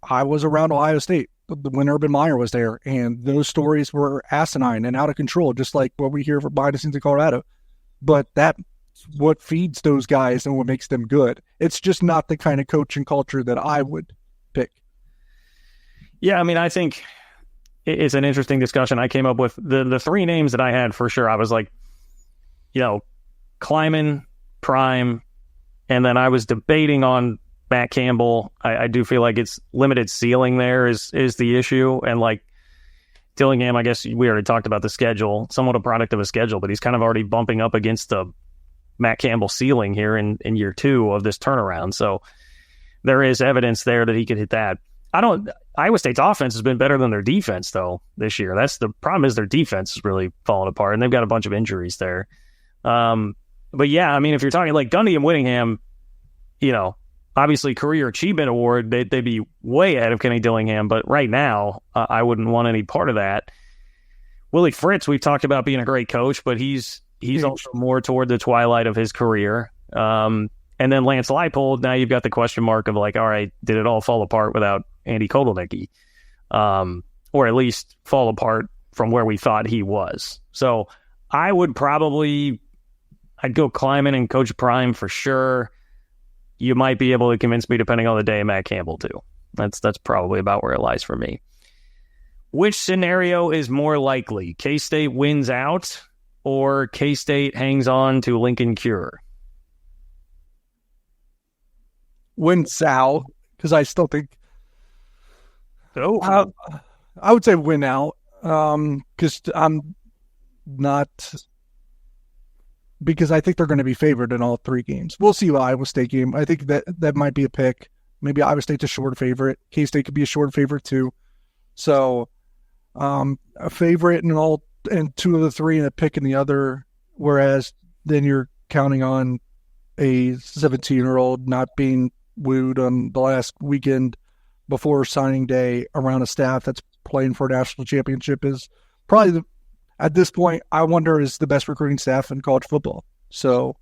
I was around Ohio State when Urban Meyer was there, and those stories were asinine and out of control, just like what we hear from behind the scenes in Colorado. But that's what feeds those guys and what makes them good. It's just not the kind of coaching culture that I would pick. Yeah, I mean, I think it's an interesting discussion. I came up with the 3 names that I had for sure. I was like, Kleiman, Prime, and then I was debating on Matt Campbell. I do feel like it's limited ceiling there is the issue. And like Dillingham, I guess we already talked about the schedule, somewhat a product of a schedule, but he's kind of already bumping up against the Matt Campbell ceiling here in year 2 of this turnaround. So there is evidence there that he could hit that. Iowa State's offense has been better than their defense, though, this year. That's the problem, is their defense is really falling apart, and they've got a bunch of injuries there. But yeah, I mean, if you're talking like Gundy and Whittingham, obviously career achievement award, they'd be way ahead of Kenny Dillingham, but right now, I wouldn't want any part of that. Willie Fritz, we've talked about being a great coach, but he's also more toward the twilight of his career. And then Lance Leipold, now you've got the question mark of like, all right, did it all fall apart without Andy Kotelnicki? Or at least fall apart from where we thought he was. So I'd go Kleiman and Coach Prime for sure. You might be able to convince me depending on the day, Matt Campbell too. That's probably about where it lies for me. Which scenario is more likely? K-State wins out or K-State hangs on to Lincoln Cure? Wins out, because I still think I would say win out, because I'm not, because I think they're going to be favored in all 3 games. We'll see the Iowa State game. I think that might be a pick. Maybe Iowa State's a short favorite. K-State could be a short favorite too. So a favorite in 2 of the 3 and a pick in the other, whereas then you're counting on a 17-year-old not being wooed on the last weekend before signing day around a staff that's playing for a national championship is probably, at this point, I wonder, is the best recruiting staff in college football. So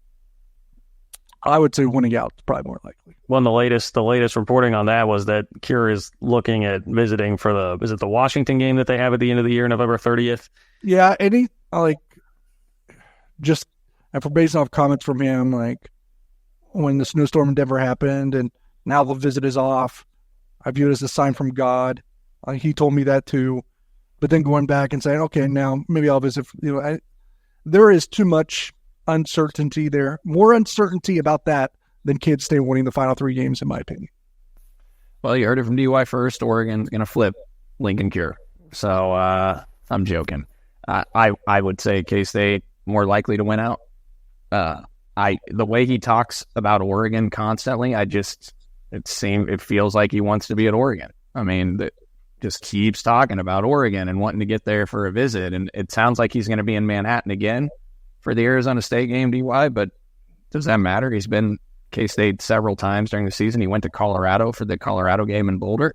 I would say winning out is probably more likely. Well, the latest reporting on that was that Cure is looking at visiting for the Washington game that they have at the end of the year, November 30th? Yeah, based off comments from him, like when the snowstorm in Denver happened and now the visit is off, I view it as a sign from God. He told me that too. But then going back and saying, okay, now maybe I'll visit. There is too much uncertainty there. More uncertainty about that than Kids State winning the final 3 games, in my opinion. Well, you heard it from DY first. Oregon's going to flip Lincoln Cure. So I'm joking. I would say K-State more likely to win out. The way he talks about Oregon constantly, it feels like he wants to be at Oregon. I mean, just keeps talking about Oregon and wanting to get there for a visit. And it sounds like he's going to be in Manhattan again for the Arizona State game, DY, but does that matter? He's been K-State several times during the season. He went to Colorado for the Colorado game in Boulder.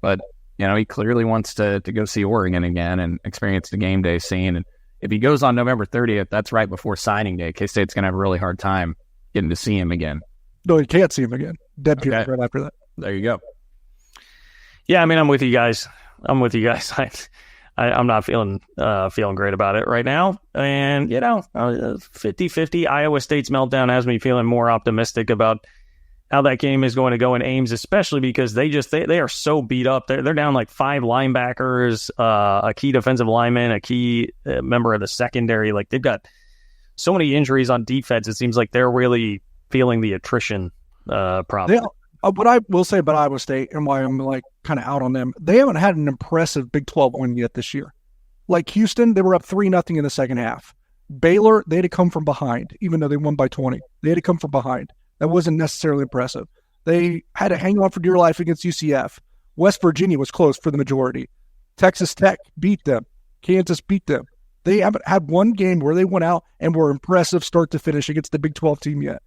But, he clearly wants to go see Oregon again and experience the game day scene. And if he goes on November 30th, that's right before signing day. K-State's going to have a really hard time getting to see him again. No, you can't see him again. Dead period right after that. There you go. Yeah, I mean, I'm with you guys. I'm not feeling great about it right now. And, 50-50. Iowa State's meltdown has me feeling more optimistic about how that game is going to go in Ames, especially because they are so beat up. They're down like 5 linebackers, a key defensive lineman, a key member of the secondary. Like, they've got so many injuries on defense. It seems like they're really feeling the attrition problem. What I will say about Iowa State and why I'm like kind of out on them, they haven't had an impressive Big 12 win yet this year. Like Houston, they were up 3-0 in the second half. Baylor, they had to come from behind, even though they won by 20. They had to come from behind. That wasn't necessarily impressive. They had to hang on for dear life against UCF. West Virginia was close for the majority. Texas Tech beat them. Kansas beat them. They haven't had one game where they went out and were impressive start to finish against the Big 12 team yet.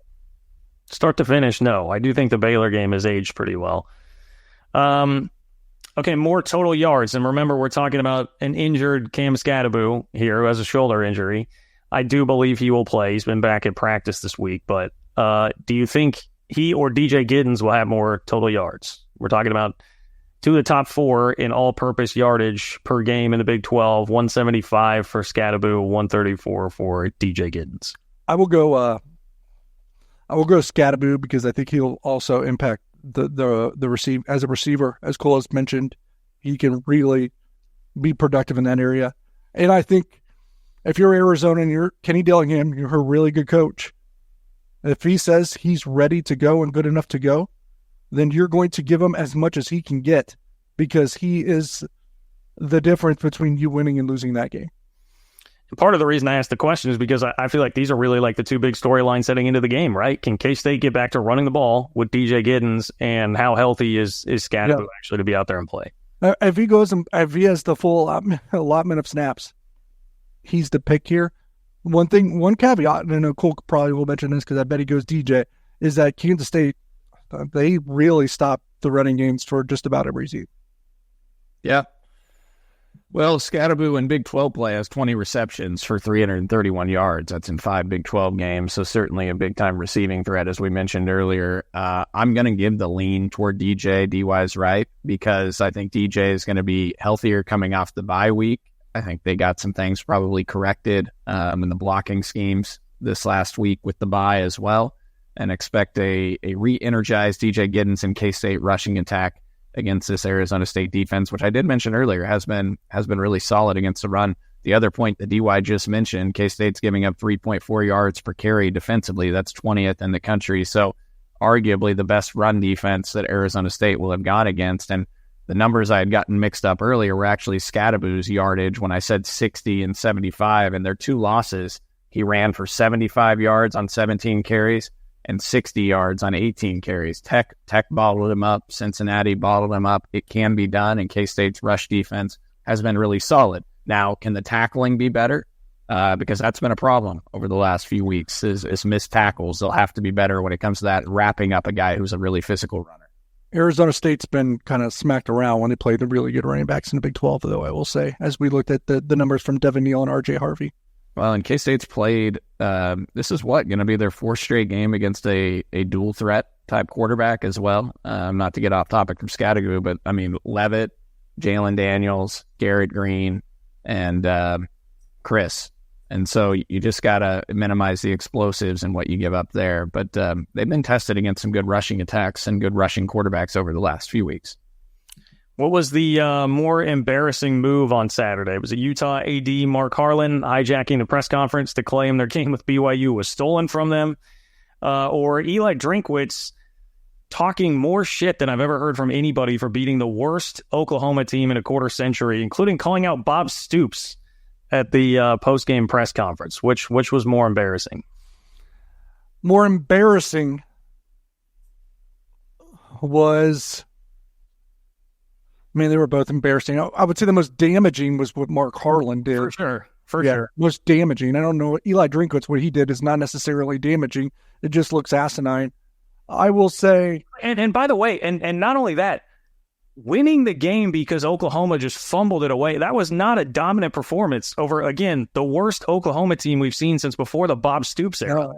Start to finish, no. I do think the Baylor game has aged pretty well. Okay, more total yards. And remember, we're talking about an injured Cam Scadaboo here who has a shoulder injury. I do believe he will play. He's been back at practice this week. But do you think he or DJ Giddens will have more total yards? We're talking about 2 of the top 4 in all-purpose yardage per game in the Big 12, 175 for Scadaboo, 134 for DJ Giddens. I will go Scadaboo because I think he'll also impact the receive as a receiver. As Cole has mentioned, he can really be productive in that area. And I think if you're Arizona and you're Kenny Dillingham, you're a really good coach. If he says he's ready to go and good enough to go, then you're going to give him as much as he can get because he is the difference between you winning and losing that game. Part of the reason I asked the question is because I feel like these are really like the 2 big storylines heading into the game, right? Can K-State get back to running the ball with DJ Giddens, and how healthy is Scadaboo actually to be out there and play? If he has the full allotment of snaps, he's the pick here. One caveat, and I know Cole probably will mention this because I bet he goes DJ, is that Kansas State, they really stopped the running games for just about every season. Yeah. Well, Scadaboo in Big 12 play has 20 receptions for 331 yards. That's in 5 Big 12 games, so certainly a big-time receiving threat, as we mentioned earlier. I'm going to give the lean toward DJ. DY's right, because I think DJ is going to be healthier coming off the bye week. I think they got some things probably corrected in the blocking schemes this last week with the bye as well, and expect a re-energized DJ Giddens and K-State rushing attack against this Arizona State defense, which I did mention earlier has been really solid against the run. The other point that DY just mentioned, K-State's giving up 3.4 yards per carry defensively. That's 20th in the country. So arguably the best run defense that Arizona State will have gone against. And the numbers I had gotten mixed up earlier were actually Scadaboo's yardage when I said 60 and 75. And their 2 losses, he ran for 75 yards on 17 carries and 60 yards on 18 carries. Tech bottled him up. Cincinnati bottled him up. It can be done, and K-State's rush defense has been really solid. Now, can the tackling be better? Because that's been a problem over the last few weeks is missed tackles. They'll have to be better when it comes to that, wrapping up a guy who's a really physical runner. Arizona State's been kind of smacked around when they play the really good running backs in the Big 12, though, I will say, as we looked at the numbers from Devin Neal and R.J. Harvey. Well, and K-State's played, this is going to be their 4th straight game against a dual threat type quarterback as well. Not to get off topic from Scadaboo, but I mean, Levitt, Jalen Daniels, Garrett Green, and Chris. And so you just got to minimize the explosives and what you give up there. But they've been tested against some good rushing attacks and good rushing quarterbacks over the last few weeks. What was the more embarrassing move on Saturday? Was it Utah AD Mark Harlan hijacking the press conference to claim their game with BYU was stolen from them? Or Eli Drinkwitz talking more shit than I've ever heard from anybody for beating the worst Oklahoma team in a quarter century, including calling out Bob Stoops at the post-game press conference. Which was more embarrassing? More embarrassing was, they were both embarrassing. I would say the most damaging was what Mark Harlan did. For sure. Most damaging. I don't know. Eli Drinkwitz, what he did is not necessarily damaging. It just looks asinine. I will say. And by the way, and not only that, winning the game because Oklahoma just fumbled it away, that was not a dominant performance over, again, the worst Oklahoma team we've seen since before the Bob Stoops era.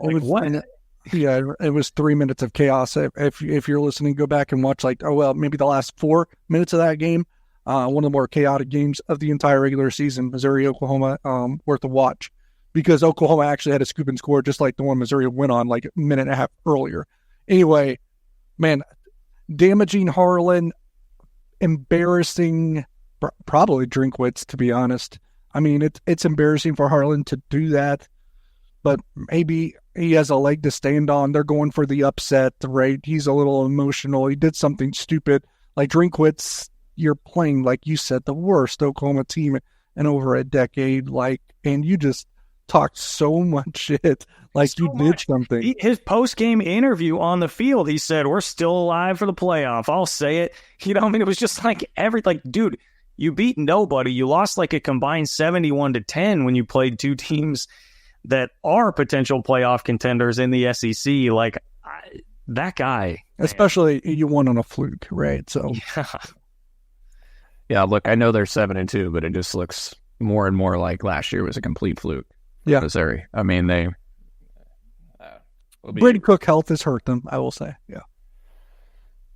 It was 3 minutes of chaos. If you're listening, go back and watch maybe the last 4 minutes of that game. One of the more chaotic games of the entire regular season, Missouri-Oklahoma, worth a watch, because Oklahoma actually had a scoop and score just like the one Missouri went on like a minute and a half earlier. Anyway, man, damaging Harlan, embarrassing, probably Drinkwitz, to be honest. It's embarrassing for Harlan to do that, but maybe he has a leg to stand on. They're going for the upset, right? He's a little emotional. He did something stupid. Like Drinkwitz, you're playing, like you said, the worst Oklahoma team in over a decade, and you just talked so much shit did something. His post-game interview on the field, he said, "We're still alive for the playoff. I'll say it." It was just dude, you beat nobody. You lost like a combined 71-10 when you played two teams that are potential playoff contenders in the SEC. That guy. Especially you won on a fluke, right? So yeah, look, I know they're 7-2, but it just looks more and more like last year was a complete fluke. Yeah, Missouri. Brady Cook health has hurt them, I will say.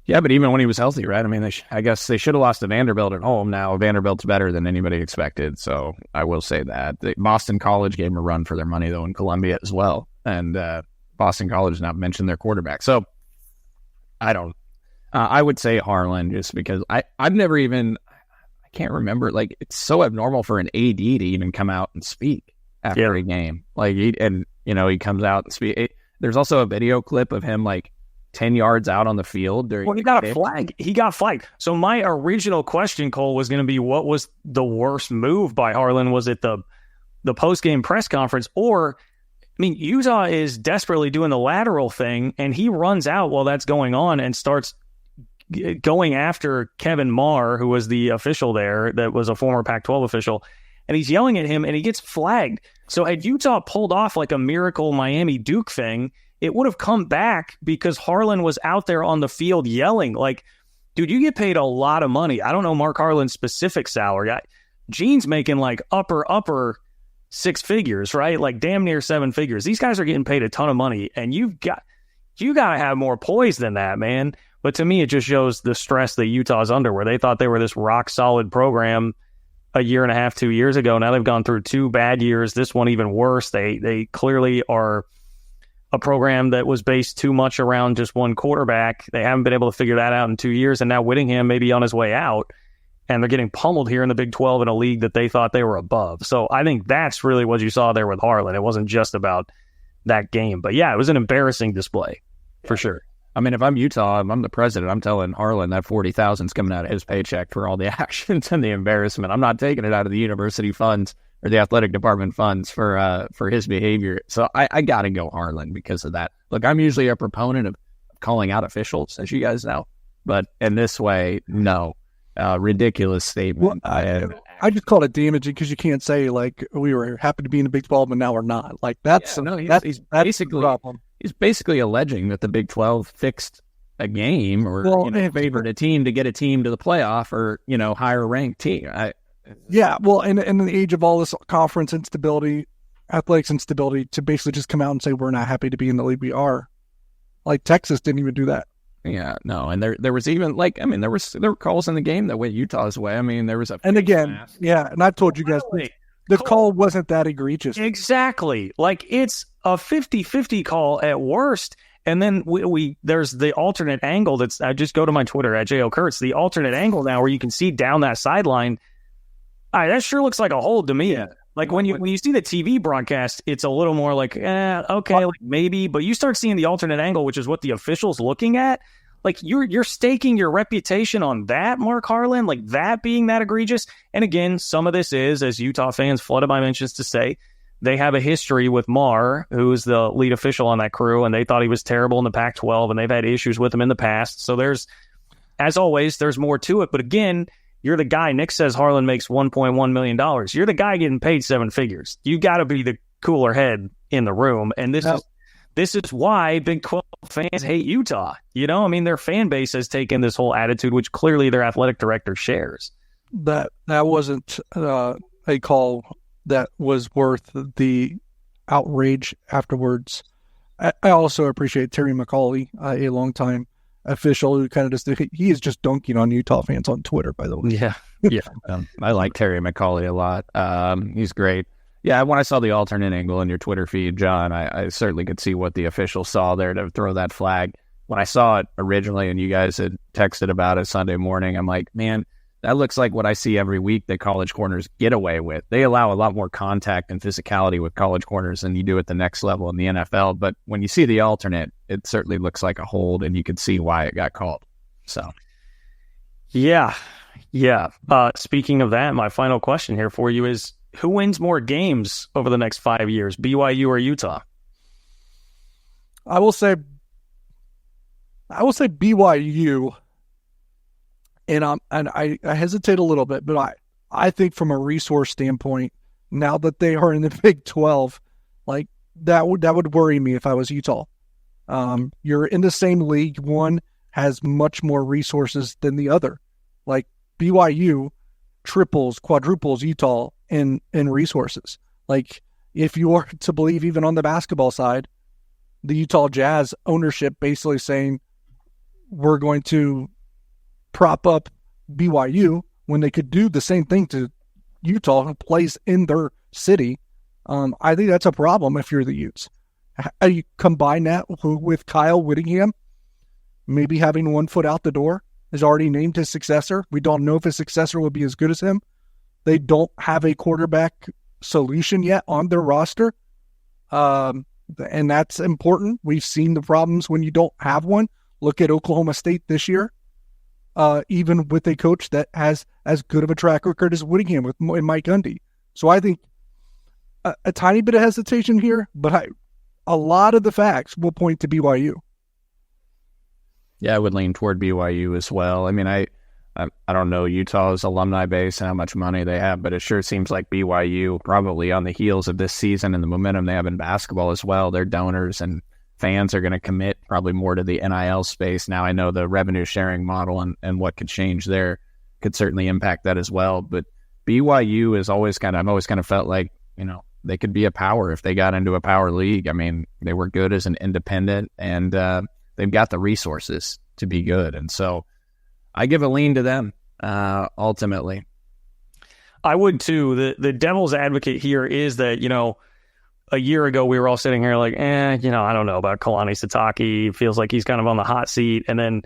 Yeah, but even when he was healthy, right? I guess they should have lost to Vanderbilt at home. Now Vanderbilt's better than anybody expected, so I will say that. The Boston College gave them a run for their money, though, in Columbia as well. And Boston College not mentioned their quarterback. So I don't. I would say Harlan, just because I've never even. I can't remember. It's so abnormal for an AD to even come out and speak after a game. He comes out and speak. There's also a video clip of him 10 yards out on the field. He got a flag. He got flagged. So my original question, Cole, was going to be, what was the worst move by Harlan? Was it the post-game press conference? Or, Utah is desperately doing the lateral thing, and he runs out while that's going on and starts going after Kevin Marr, who was the official there, that was a former Pac-12 official, and he's yelling at him, and he gets flagged. So had Utah pulled off a miracle Miami Duke thing, it would have come back because Harlan was out there on the field yelling. Dude, you get paid a lot of money. I don't know Mark Harlan's specific salary. Gene's making upper six figures, right? Damn near seven figures. These guys are getting paid a ton of money, and you got to have more poise than that, man. But to me, it just shows the stress that Utah's under, where they thought they were this rock-solid program a year and a half, 2 years ago. Now they've gone through 2 bad years, this one even worse. They clearly are a program that was based too much around just one quarterback. They haven't been able to figure that out in 2 years, and now Whittingham may be on his way out, and they're getting pummeled here in the Big 12 in a league that they thought they were above. So I think that's really what you saw there with Harlan. It wasn't just about that game. But yeah, it was an embarrassing display for sure. If I'm Utah, if I'm the president, I'm telling Harlan that $40,000 is coming out of his paycheck for all the actions and the embarrassment. I'm not taking it out of the university funds or the athletic department funds for his behavior. So I got to go Harlan because of that. Look, I'm usually a proponent of calling out officials, as you guys know. But in this way, no. Ridiculous statement. Well, I just call it damaging because you can't say, we were happy to be in the Big 12, but now we're not. That's he's basically the problem. He's basically alleging that the Big 12 fixed a game or favored a team to get a team to the playoff or, higher ranked team. In the age of all this conference instability, athletics instability, to basically just come out and say we're not happy to be in the league we are. Texas didn't even do that. Yeah, no, and there was even there were calls in the game that went Utah's way. there was and I've told you guys the call wasn't that egregious. Exactly, it's a 50-50 call at worst, and then we there's the alternate angle. I just go to my Twitter at JO Kurtz. The alternate angle now where you can see down that sideline. That sure looks like a hold to me. Yeah. When you see the TV broadcast, it's a little more okay, maybe. But you start seeing the alternate angle, which is what the official's looking at. Like you're staking your reputation on that, Mark Harlan, like that being that egregious. And again, some of this is, as Utah fans flooded my mentions to say, they have a history with Marr, who's the lead official on that crew, and they thought he was terrible in the Pac-12, and they've had issues with him in the past. So as always, there's more to it. But again, you're the guy. Nick says Harlan makes $1.1 million. You're the guy getting paid seven figures. You got to be the cooler head in the room. And this is why Big 12 fans hate Utah. I mean, their fan base has taken this whole attitude, which clearly their athletic director shares. That wasn't a call that was worth the outrage afterwards. I also appreciate Terry McCauley, a longtime official who kind of he is just dunking on Utah fans on Twitter, by the way. Yeah. I like Terry McCauley a lot. He's great. Yeah, when I saw the alternate angle in your Twitter feed, John, I certainly could see what the official saw there to throw that flag. When I saw it originally and you guys had texted about it Sunday morning, I'm like, man, that looks like what I see every week that college corners get away with. They allow a lot more contact and physicality with college corners than you do at the next level in the NFL. But when you see the alternate, it certainly looks like a hold, and you can see why it got called. So, yeah. Speaking of that, my final question here for you is, who wins more games over the next 5 years, BYU or Utah? I will say BYU. And I hesitate a little bit, but I think from a resource standpoint, now that they are in the Big 12, like that would worry me if I was Utah. You're in the same league. One has much more resources than the other. Like BYU triples, quadruples Utah in resources. Like if you are to believe, even on the basketball side, the Utah Jazz ownership basically saying we're going to prop up BYU when they could do the same thing to Utah, who plays in their city. I think that's a problem if you're the Utes. You combine that with Kyle Whittingham maybe having 1 foot out the door, is already named his successor. We don't know if his successor will be as good as him. They don't have a quarterback solution yet on their roster. And that's important. We've seen the problems when you don't have one. Look at Oklahoma State this year. Even with a coach that has as good of a track record as Whittingham with Mike Gundy. So I think a tiny bit of hesitation here, but a lot of the facts will point to BYU. Yeah, I would lean toward BYU as well. I mean, I don't know Utah's alumni base and how much money they have, but it sure seems like BYU, probably on the heels of this season and the momentum they have in basketball as well, their donors and fans are going to commit probably more to the NIL space. Now I know the revenue sharing model and what could change there could certainly impact that as well. But BYU is I've always kind of felt like, they could be a power if they got into a power league. I mean, they were good as an independent, and they've got the resources to be good. And so I give a lean to them ultimately. I would too. The devil's advocate here is that, a year ago, we were all sitting here like, I don't know about Kalani Sitake. Feels like he's kind of on the hot seat. And then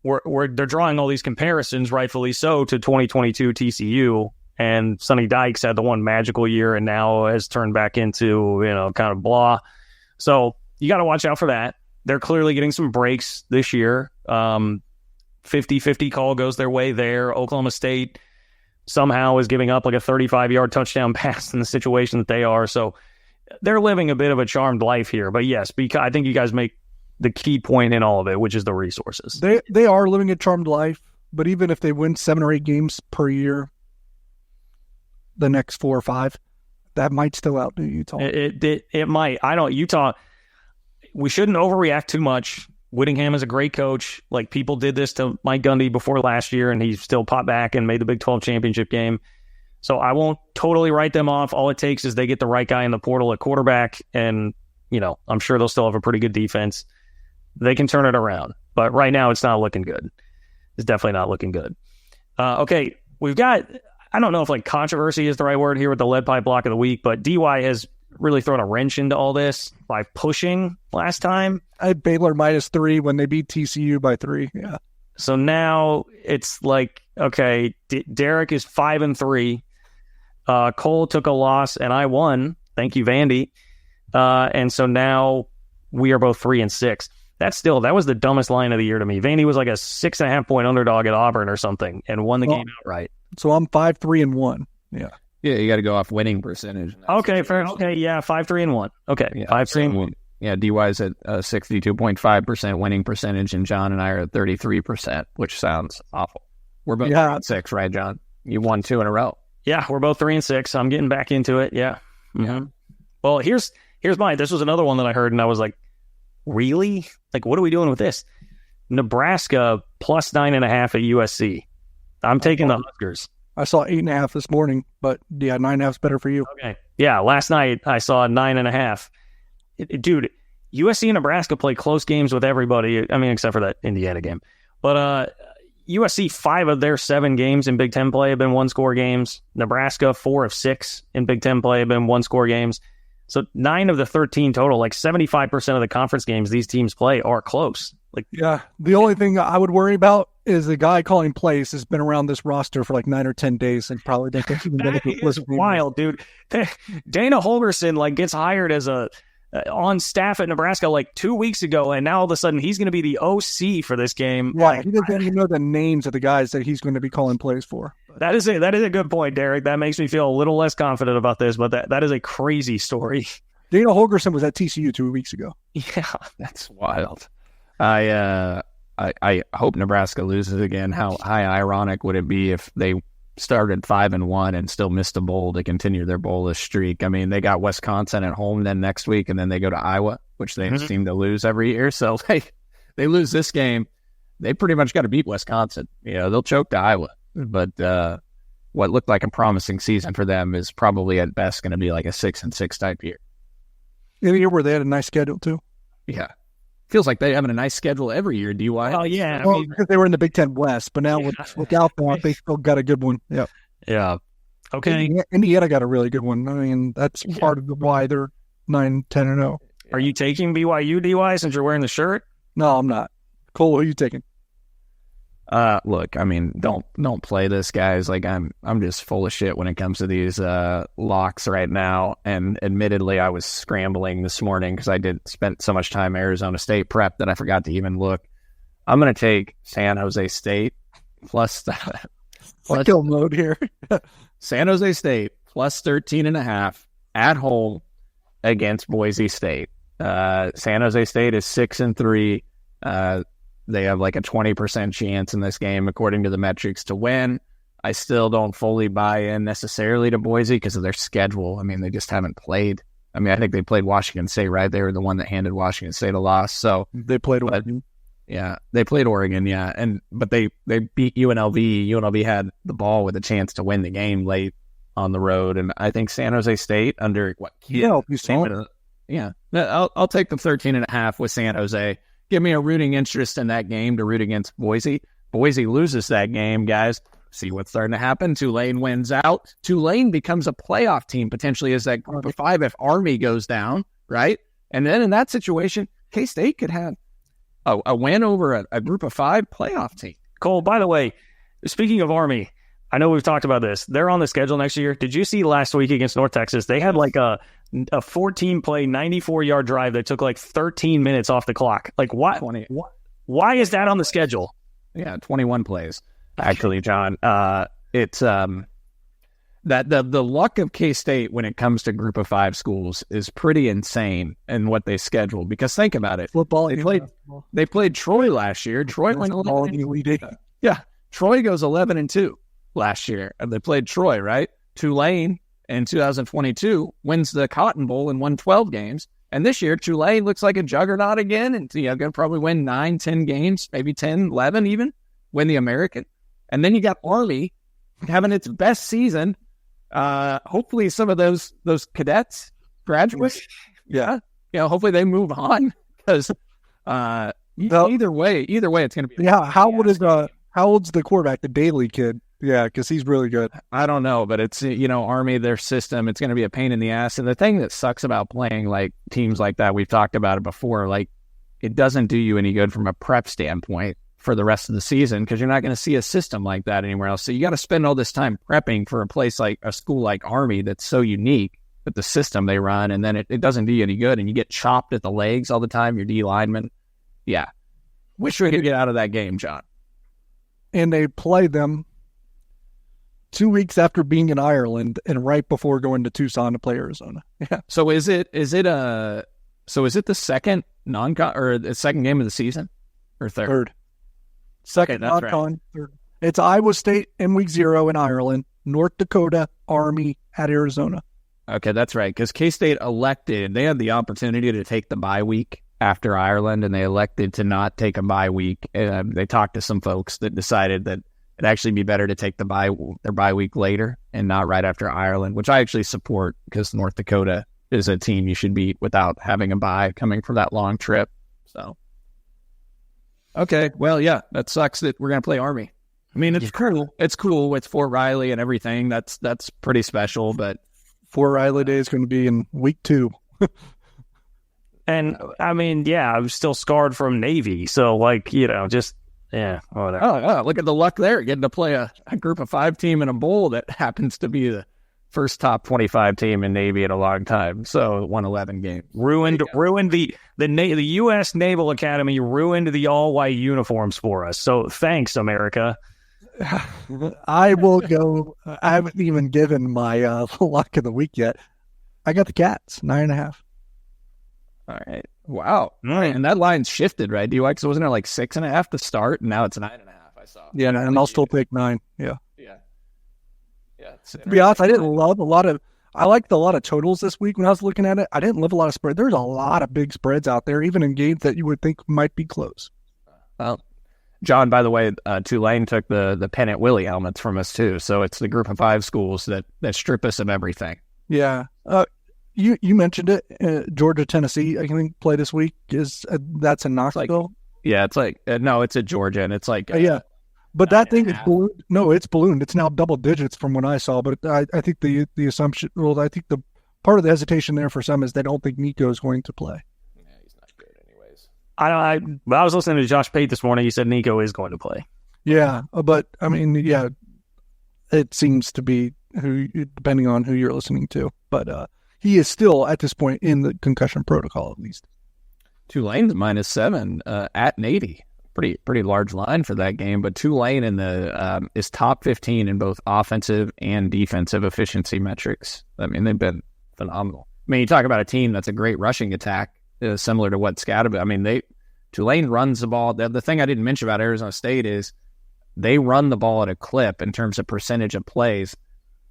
they're drawing all these comparisons, rightfully so, to 2022 TCU. And Sonny Dykes had the one magical year and now has turned back into, kind of blah. So you got to watch out for that. They're clearly getting some breaks this year. 50-50 call goes their way there. Oklahoma State somehow is giving up like a 35-yard touchdown pass in the situation that they are. So they're living a bit of a charmed life here. But yes, because I think you guys make the key point in all of it, which is the resources. They are living a charmed life, but even if they win 7 or 8 games per year, the next 4 or 5, that might still outdo Utah. It might. Utah, we shouldn't overreact too much. Whittingham is a great coach. Like, people did this to Mike Gundy before last year, and he still popped back and made the Big 12 championship game. So I won't totally write them off. All it takes is they get the right guy in the portal at quarterback, and, I'm sure they'll still have a pretty good defense. They can turn it around. But right now, it's not looking good. It's definitely not looking good. Okay, we've got, I don't know if controversy is the right word here with the lead pipe block of the week, but DY has really thrown a wrench into all this by pushing last time. I had Baylor -3 when they beat TCU by 3. Yeah. So now it's like, okay, Derek is 5-3. Cole took a loss and I won. Thank you, Vandy. And so now we are both 3-6. that was the dumbest line of the year to me. Vandy was like a 6.5-point underdog at Auburn or something and won the game outright. So I'm 5-3-1. Yeah. Yeah, you got to go off winning percentage. Okay, fair. Okay, yeah, 5-3-1. Okay, Yeah, 5-3-1. Yeah, DY's at 62.5% winning percentage, and John and I are at 33%, which sounds awful. We're both 3-6, right, John? You won 2 in a row. Yeah, we're both 3-6. I'm getting back into it. Yeah. Mm-hmm. Well, here's mine. This was another one that I heard, and I was like, really? Like, what are we doing with this? Nebraska plus 9.5 at USC. I'm taking the Huskers. I saw 8.5 this morning, but yeah, 9.5 is better for you. Okay. Yeah, last night I saw 9.5. Dude, USC and Nebraska play close games with everybody. I mean, except for that Indiana game. But USC, 5 of their 7 games in Big Ten play have been one-score games. Nebraska, 4 of 6 in Big Ten play have been one-score games. So 9 of the 13 total, like 75% of the conference games these teams play are close. Like, yeah, the only thing I would worry about is the guy calling plays has been around this roster for like 9 or 10 days and probably didn't even that is wild, dude. Dana Holgerson like gets hired as a on staff at Nebraska like 2 weeks ago, and now all of a sudden he's going to be the OC for this game. Right, he doesn't even know the names of the guys that he's going to be calling plays for. That is a good point, Derek. That makes me feel a little less confident about this, but that is a crazy story. Dana Holgerson was at TCU 2 weeks ago. Yeah, that's wild. I hope Nebraska loses again. How ironic would it be if they started 5-1 and still missed a bowl to continue their bowlish streak? I mean, they got Wisconsin at home then next week, and then they go to Iowa, which they seem to lose every year. So they lose this game, they pretty much got to beat Wisconsin. You know, they'll choke to Iowa, but what looked like a promising season for them is probably at best going to be like a 6-6 type year. In a year where they had a nice schedule too. Yeah. Feels like they're having a nice schedule every year, DY. Oh, yeah. Well, because they were in the Big Ten West, but now without that, they still got a good one. Yeah. Yeah. Okay. Indiana got a really good one. I mean, that's part of why they're 9-10-0. Are you taking BYU, DY, since you're wearing the shirt? No, I'm not. Cole, who are you taking? Look, I mean, don't play this, guys. Like I'm just full of shit when it comes to these locks right now. And admittedly, I was scrambling this morning because I spent so much time Arizona State prep that I forgot to even look. I'm gonna take San Jose State plus kill mode here. San Jose State plus 13.5 at home against Boise State. San Jose State is 6-3. They have like a 20% chance in this game, according to the metrics, to win. I still don't fully buy in necessarily to Boise because of their schedule. I mean, they just haven't played. I mean, I think they played Washington State, right? They were the one that handed Washington State a loss. So they played Oregon. Yeah, they played Oregon, yeah. But they beat UNLV. UNLV had the ball with a chance to win the game late on the road. And I think San Jose State under what? Yeah, you saw it. Yeah. I'll take the 13.5 with San Jose. Give me a rooting interest in that game to root against Boise. Boise loses that game, guys. See what's starting to happen. Tulane wins out. Tulane becomes a playoff team potentially as that group of 5 if Army goes down, right? And then in that situation, K-State could have a win over a group of 5 playoff team. Cole, by the way, speaking of Army, I know we've talked about this. They're on the schedule next year. Did you see last week against North Texas? They had like a 14-play, 94-yard drive that took like 13 minutes off the clock. Like, why is that on the schedule? Yeah, 21 plays, actually, John. It's that the luck of K-State when it comes to group of 5 schools is pretty insane in what they schedule. Because think about it. Football. They played Troy last year. Troy went 11. Yeah, Troy goes 11-2 last year. And they played Troy, right? Tulane in 2022 wins the Cotton Bowl and won 12 games. And this year, Tulane looks like a juggernaut again. And going to probably win 9, 10 games, maybe 10, 11 even, win the American. And then you got Army having its best season. Hopefully some of those cadets graduate. Yeah. Hopefully they move on because either way, it's going to be. Yeah. How old's the quarterback, the Daly kid? Yeah, because he's really good. I don't know, but it's, Army, their system, it's going to be a pain in the ass. And the thing that sucks about playing like teams like that, we've talked about it before, like it doesn't do you any good from a prep standpoint for the rest of the season because you're not going to see a system like that anywhere else. So you got to spend all this time prepping for a place like a school like Army that's so unique with the system they run, and then it doesn't do you any good, and you get chopped at the legs all the time, your D lineman. Yeah. Wish we could get out of that game, John. And they play them 2 weeks after being in Ireland and right before going to Tucson to play Arizona. Yeah. So is it the second non-con or the second game of the season or third? Second that's non-con. Third. It's Iowa State in week 0 in Ireland, North Dakota, Army at Arizona. Okay, that's right. Because K-State elected, they had the opportunity to take the bye week after Ireland, and they elected to not take a bye week. They talked to some folks that decided that it'd actually be better to take their bye week later and not right after Ireland, which I actually support because North Dakota is a team you should beat without having a bye coming from that long trip. So, okay, well, yeah, that sucks that we're going to play Army. I mean, it's cool. It's cool with Fort Riley and everything. That's pretty special, but Fort Riley Day is going to be in week 2. And I mean, yeah, I'm still scarred from Navy. So, like, just, yeah, whatever. Oh, look at the luck there. Getting to play a group of 5 team in a bowl that happens to be the first top 25 team in Navy in a long time. So, 111 game. Ruined the U.S. Naval Academy ruined the all-white uniforms for us. So, thanks, America. I will go. I haven't even given my luck of the week yet. I got the Cats, 9.5. All right. Wow. All right. And that line's shifted, right? DY, wasn't it like 6.5 to start, and now it's 9.5, I saw. Yeah, and I'll still take 9. Yeah. Yeah. To be honest, I didn't love I liked a lot of totals this week when I was looking at it. I didn't love a lot of spread. There's a lot of big spreads out there, even in games that you would think might be close. Well, John, by the way, Tulane took the Pennant Willie helmets from us too. So it's the group of 5 schools that strip us of everything. Yeah. You mentioned it. Georgia, Tennessee, I think play this week. That's in Knoxville? It's no, it's at Georgia, and it's like yeah. But that thing is ballooned. No, it's ballooned. It's now double digits from when I saw. But I think the assumption, I think the part of the hesitation there for some is they don't think Nico is going to play. Yeah, he's not good anyways. I was listening to Josh Pate this morning. He said Nico is going to play. Yeah, but I mean, yeah, it seems to be depending on who you're listening to. But he is still at this point in the concussion protocol, at least. Tulane's -7 at Navy. Pretty large line for that game, but Tulane is top 15 in both offensive and defensive efficiency metrics. I mean, they've been phenomenal. I mean, you talk about a team that's a great rushing attack, similar to what Scatterby. I mean, Tulane runs the ball. The thing I didn't mention about Arizona State is they run the ball at a clip in terms of percentage of plays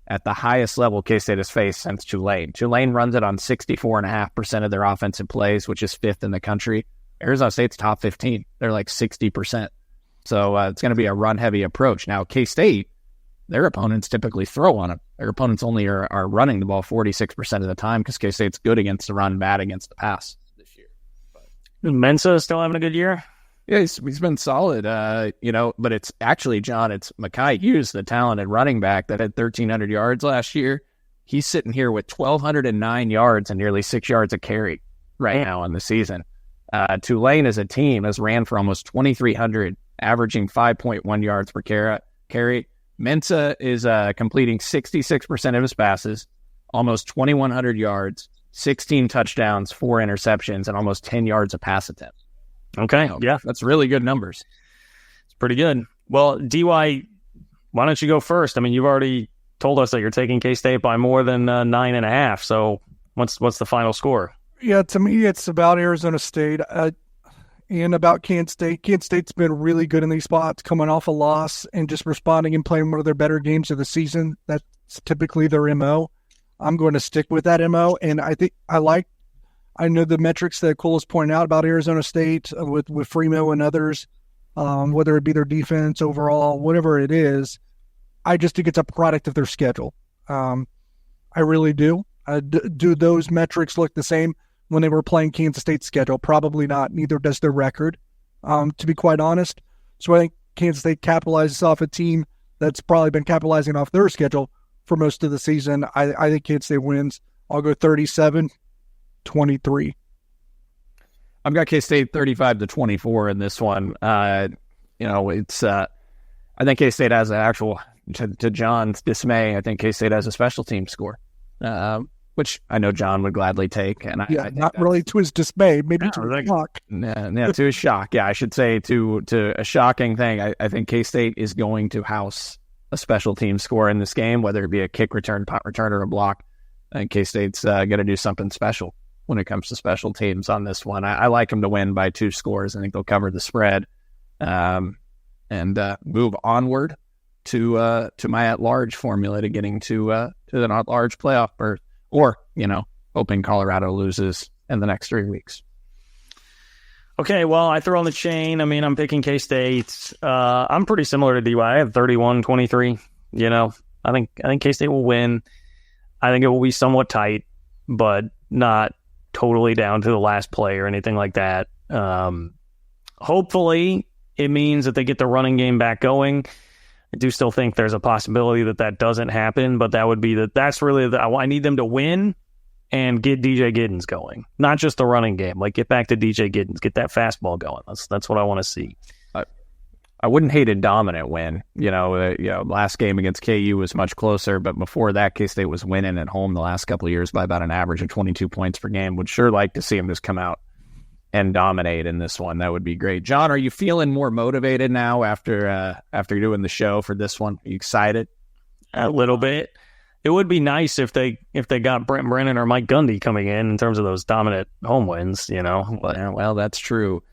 at the highest level K-State has faced since Tulane. Tulane runs it on 64.5% of their offensive plays, which is 5th in the country. Arizona State's top 15. They're like 60%. So it's going to be a run-heavy approach. Now, K-State, their opponents typically throw on them. Their opponents only are running the ball 46% of the time because K-State's good against the run, bad against the pass this year. Is Mensa still having a good year? Yeah, he's been solid, but it's actually, John, it's Mekhi Hughes, the talented running back that had 1,300 yards last year. He's sitting here with 1,209 yards and nearly 6 yards a carry right now in the season. Tulane as a team has ran for almost 2,300, averaging 5.1 yards per carry. Mensa is completing 66% of his passes, almost 2,100 yards, 16 touchdowns, 4 interceptions, and almost 10 yards of pass attempts. Okay, yeah. That's really good numbers. It's pretty good. Well, DY, why don't you go first? I mean, you've already told us that you're taking K-State by more than 9.5. So what's the final score? Yeah, to me, it's about Arizona State and about Kansas State. Kansas State's been really good in these spots, coming off a loss and just responding and playing one of their better games of the season. That's typically their MO. I'm going to stick with that MO, and I think I know the metrics that Cole is pointing out about Arizona State with Fremo and others, whether it be their defense overall, whatever it is. I just think it's a product of their schedule. I really do. Do those metrics look the same when they were playing Kansas State's schedule? Probably not. Neither does their record, to be quite honest. So I think Kansas State capitalizes off a team that's probably been capitalizing off their schedule for most of the season. I think Kansas State wins. I'll go 37-23. I've got K-State 35-24 in this one. It's I think K-State has an actual, to John's dismay, I think K-State has a special team score. which I know John would gladly take. And I not really to his dismay, maybe to his shock. Yeah, to his shock. Yeah, I should say to a shocking thing. I think K-State is going to house a special team score in this game, whether it be a kick return, punt return, or a block. I think K-State's going to do something special when it comes to special teams on this one. I like them to win by 2 scores. I think they'll cover the spread and move onward to my at-large formula to getting to the at-large playoff berth, or, hoping Colorado loses in the next 3 weeks. Okay, well, I throw on the chain. I mean, I'm picking K-State. I'm pretty similar to DY. I have 31-23. I think K-State will win. I think it will be somewhat tight, but not totally down to the last play or anything like that. Hopefully, it means that they get the running game back going. I do still think there's a possibility that doesn't happen, but that would be that's really I need them to win and get DJ Giddens going, not just the running game. Like, get back to DJ Giddens, get that fastball going. That's what I want to see. I wouldn't hate a dominant win. Last game against KU was much closer, but before that, K-State was winning at home the last couple of years by about an average of 22 points per game. Would sure like to see them just come out and dominate in this one. That would be great. John, are you feeling more motivated now after doing the show for this one? Are you excited? A little bit. It would be nice if they got Brent Brennan or Mike Gundy coming in terms of those dominant home wins, Well, that's true.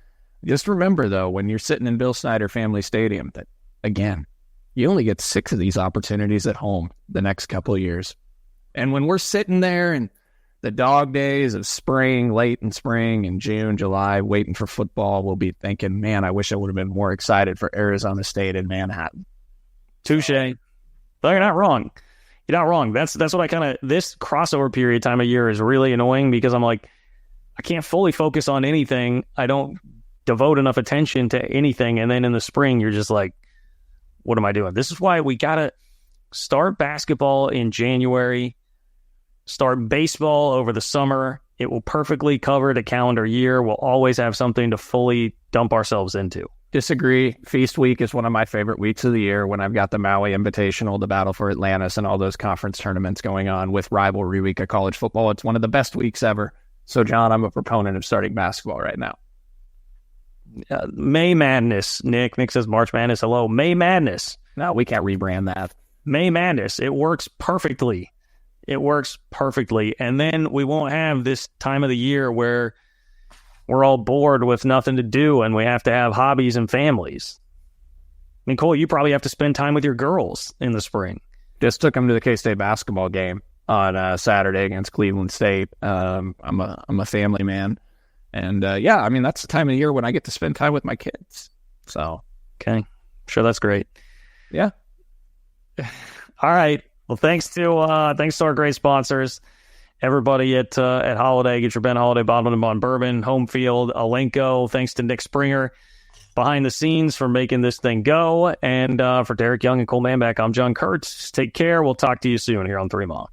Just remember, though, when you're sitting in Bill Snyder Family Stadium, that, again, you only get 6 of these opportunities at home the next couple of years. And when we're sitting there in the dog days of spring, late in spring, in June, July, waiting for football, we'll be thinking, man, I wish I would have been more excited for Arizona State and Manhattan. Touche. But you're not wrong. You're not wrong. That's what this crossover period time of year is really annoying, because I'm like, I can't fully focus on anything. I don't devote enough attention to anything. And then in the spring, you're just like, what am I doing? This is why we got to start basketball in January, start baseball over the summer. It will perfectly cover the calendar year. We'll always have something to fully dump ourselves into. Disagree. Feast week is one of my favorite weeks of the year, when I've got the Maui Invitational, the Battle for Atlantis, and all those conference tournaments going on with rivalry week of college football. It's one of the best weeks ever. So, John, I'm a proponent of starting basketball right now. May Madness. Nick says March Madness. Hello. May Madness. No, we can't rebrand that. May Madness. It works perfectly. And then we won't have this time of the year where we're all bored with nothing to do and we have to have hobbies and families. I mean, Cole, you probably have to spend time with your girls in the spring. Just took them to the K-State basketball game on Saturday against Cleveland State. I'm a family man. And that's the time of the year when I get to spend time with my kids. So, okay. Sure, that's great. Yeah. All right. Well, thanks to our great sponsors, everybody at Holiday. Get your Ben Holiday Bottled and Bond Bourbon, Home Field, Alenco. Thanks to Nick Springer behind the scenes for making this thing go. And for Derek Young and Cole Manbeck, I'm John Kurtz. Take care. We'll talk to you soon here on 3 Mile.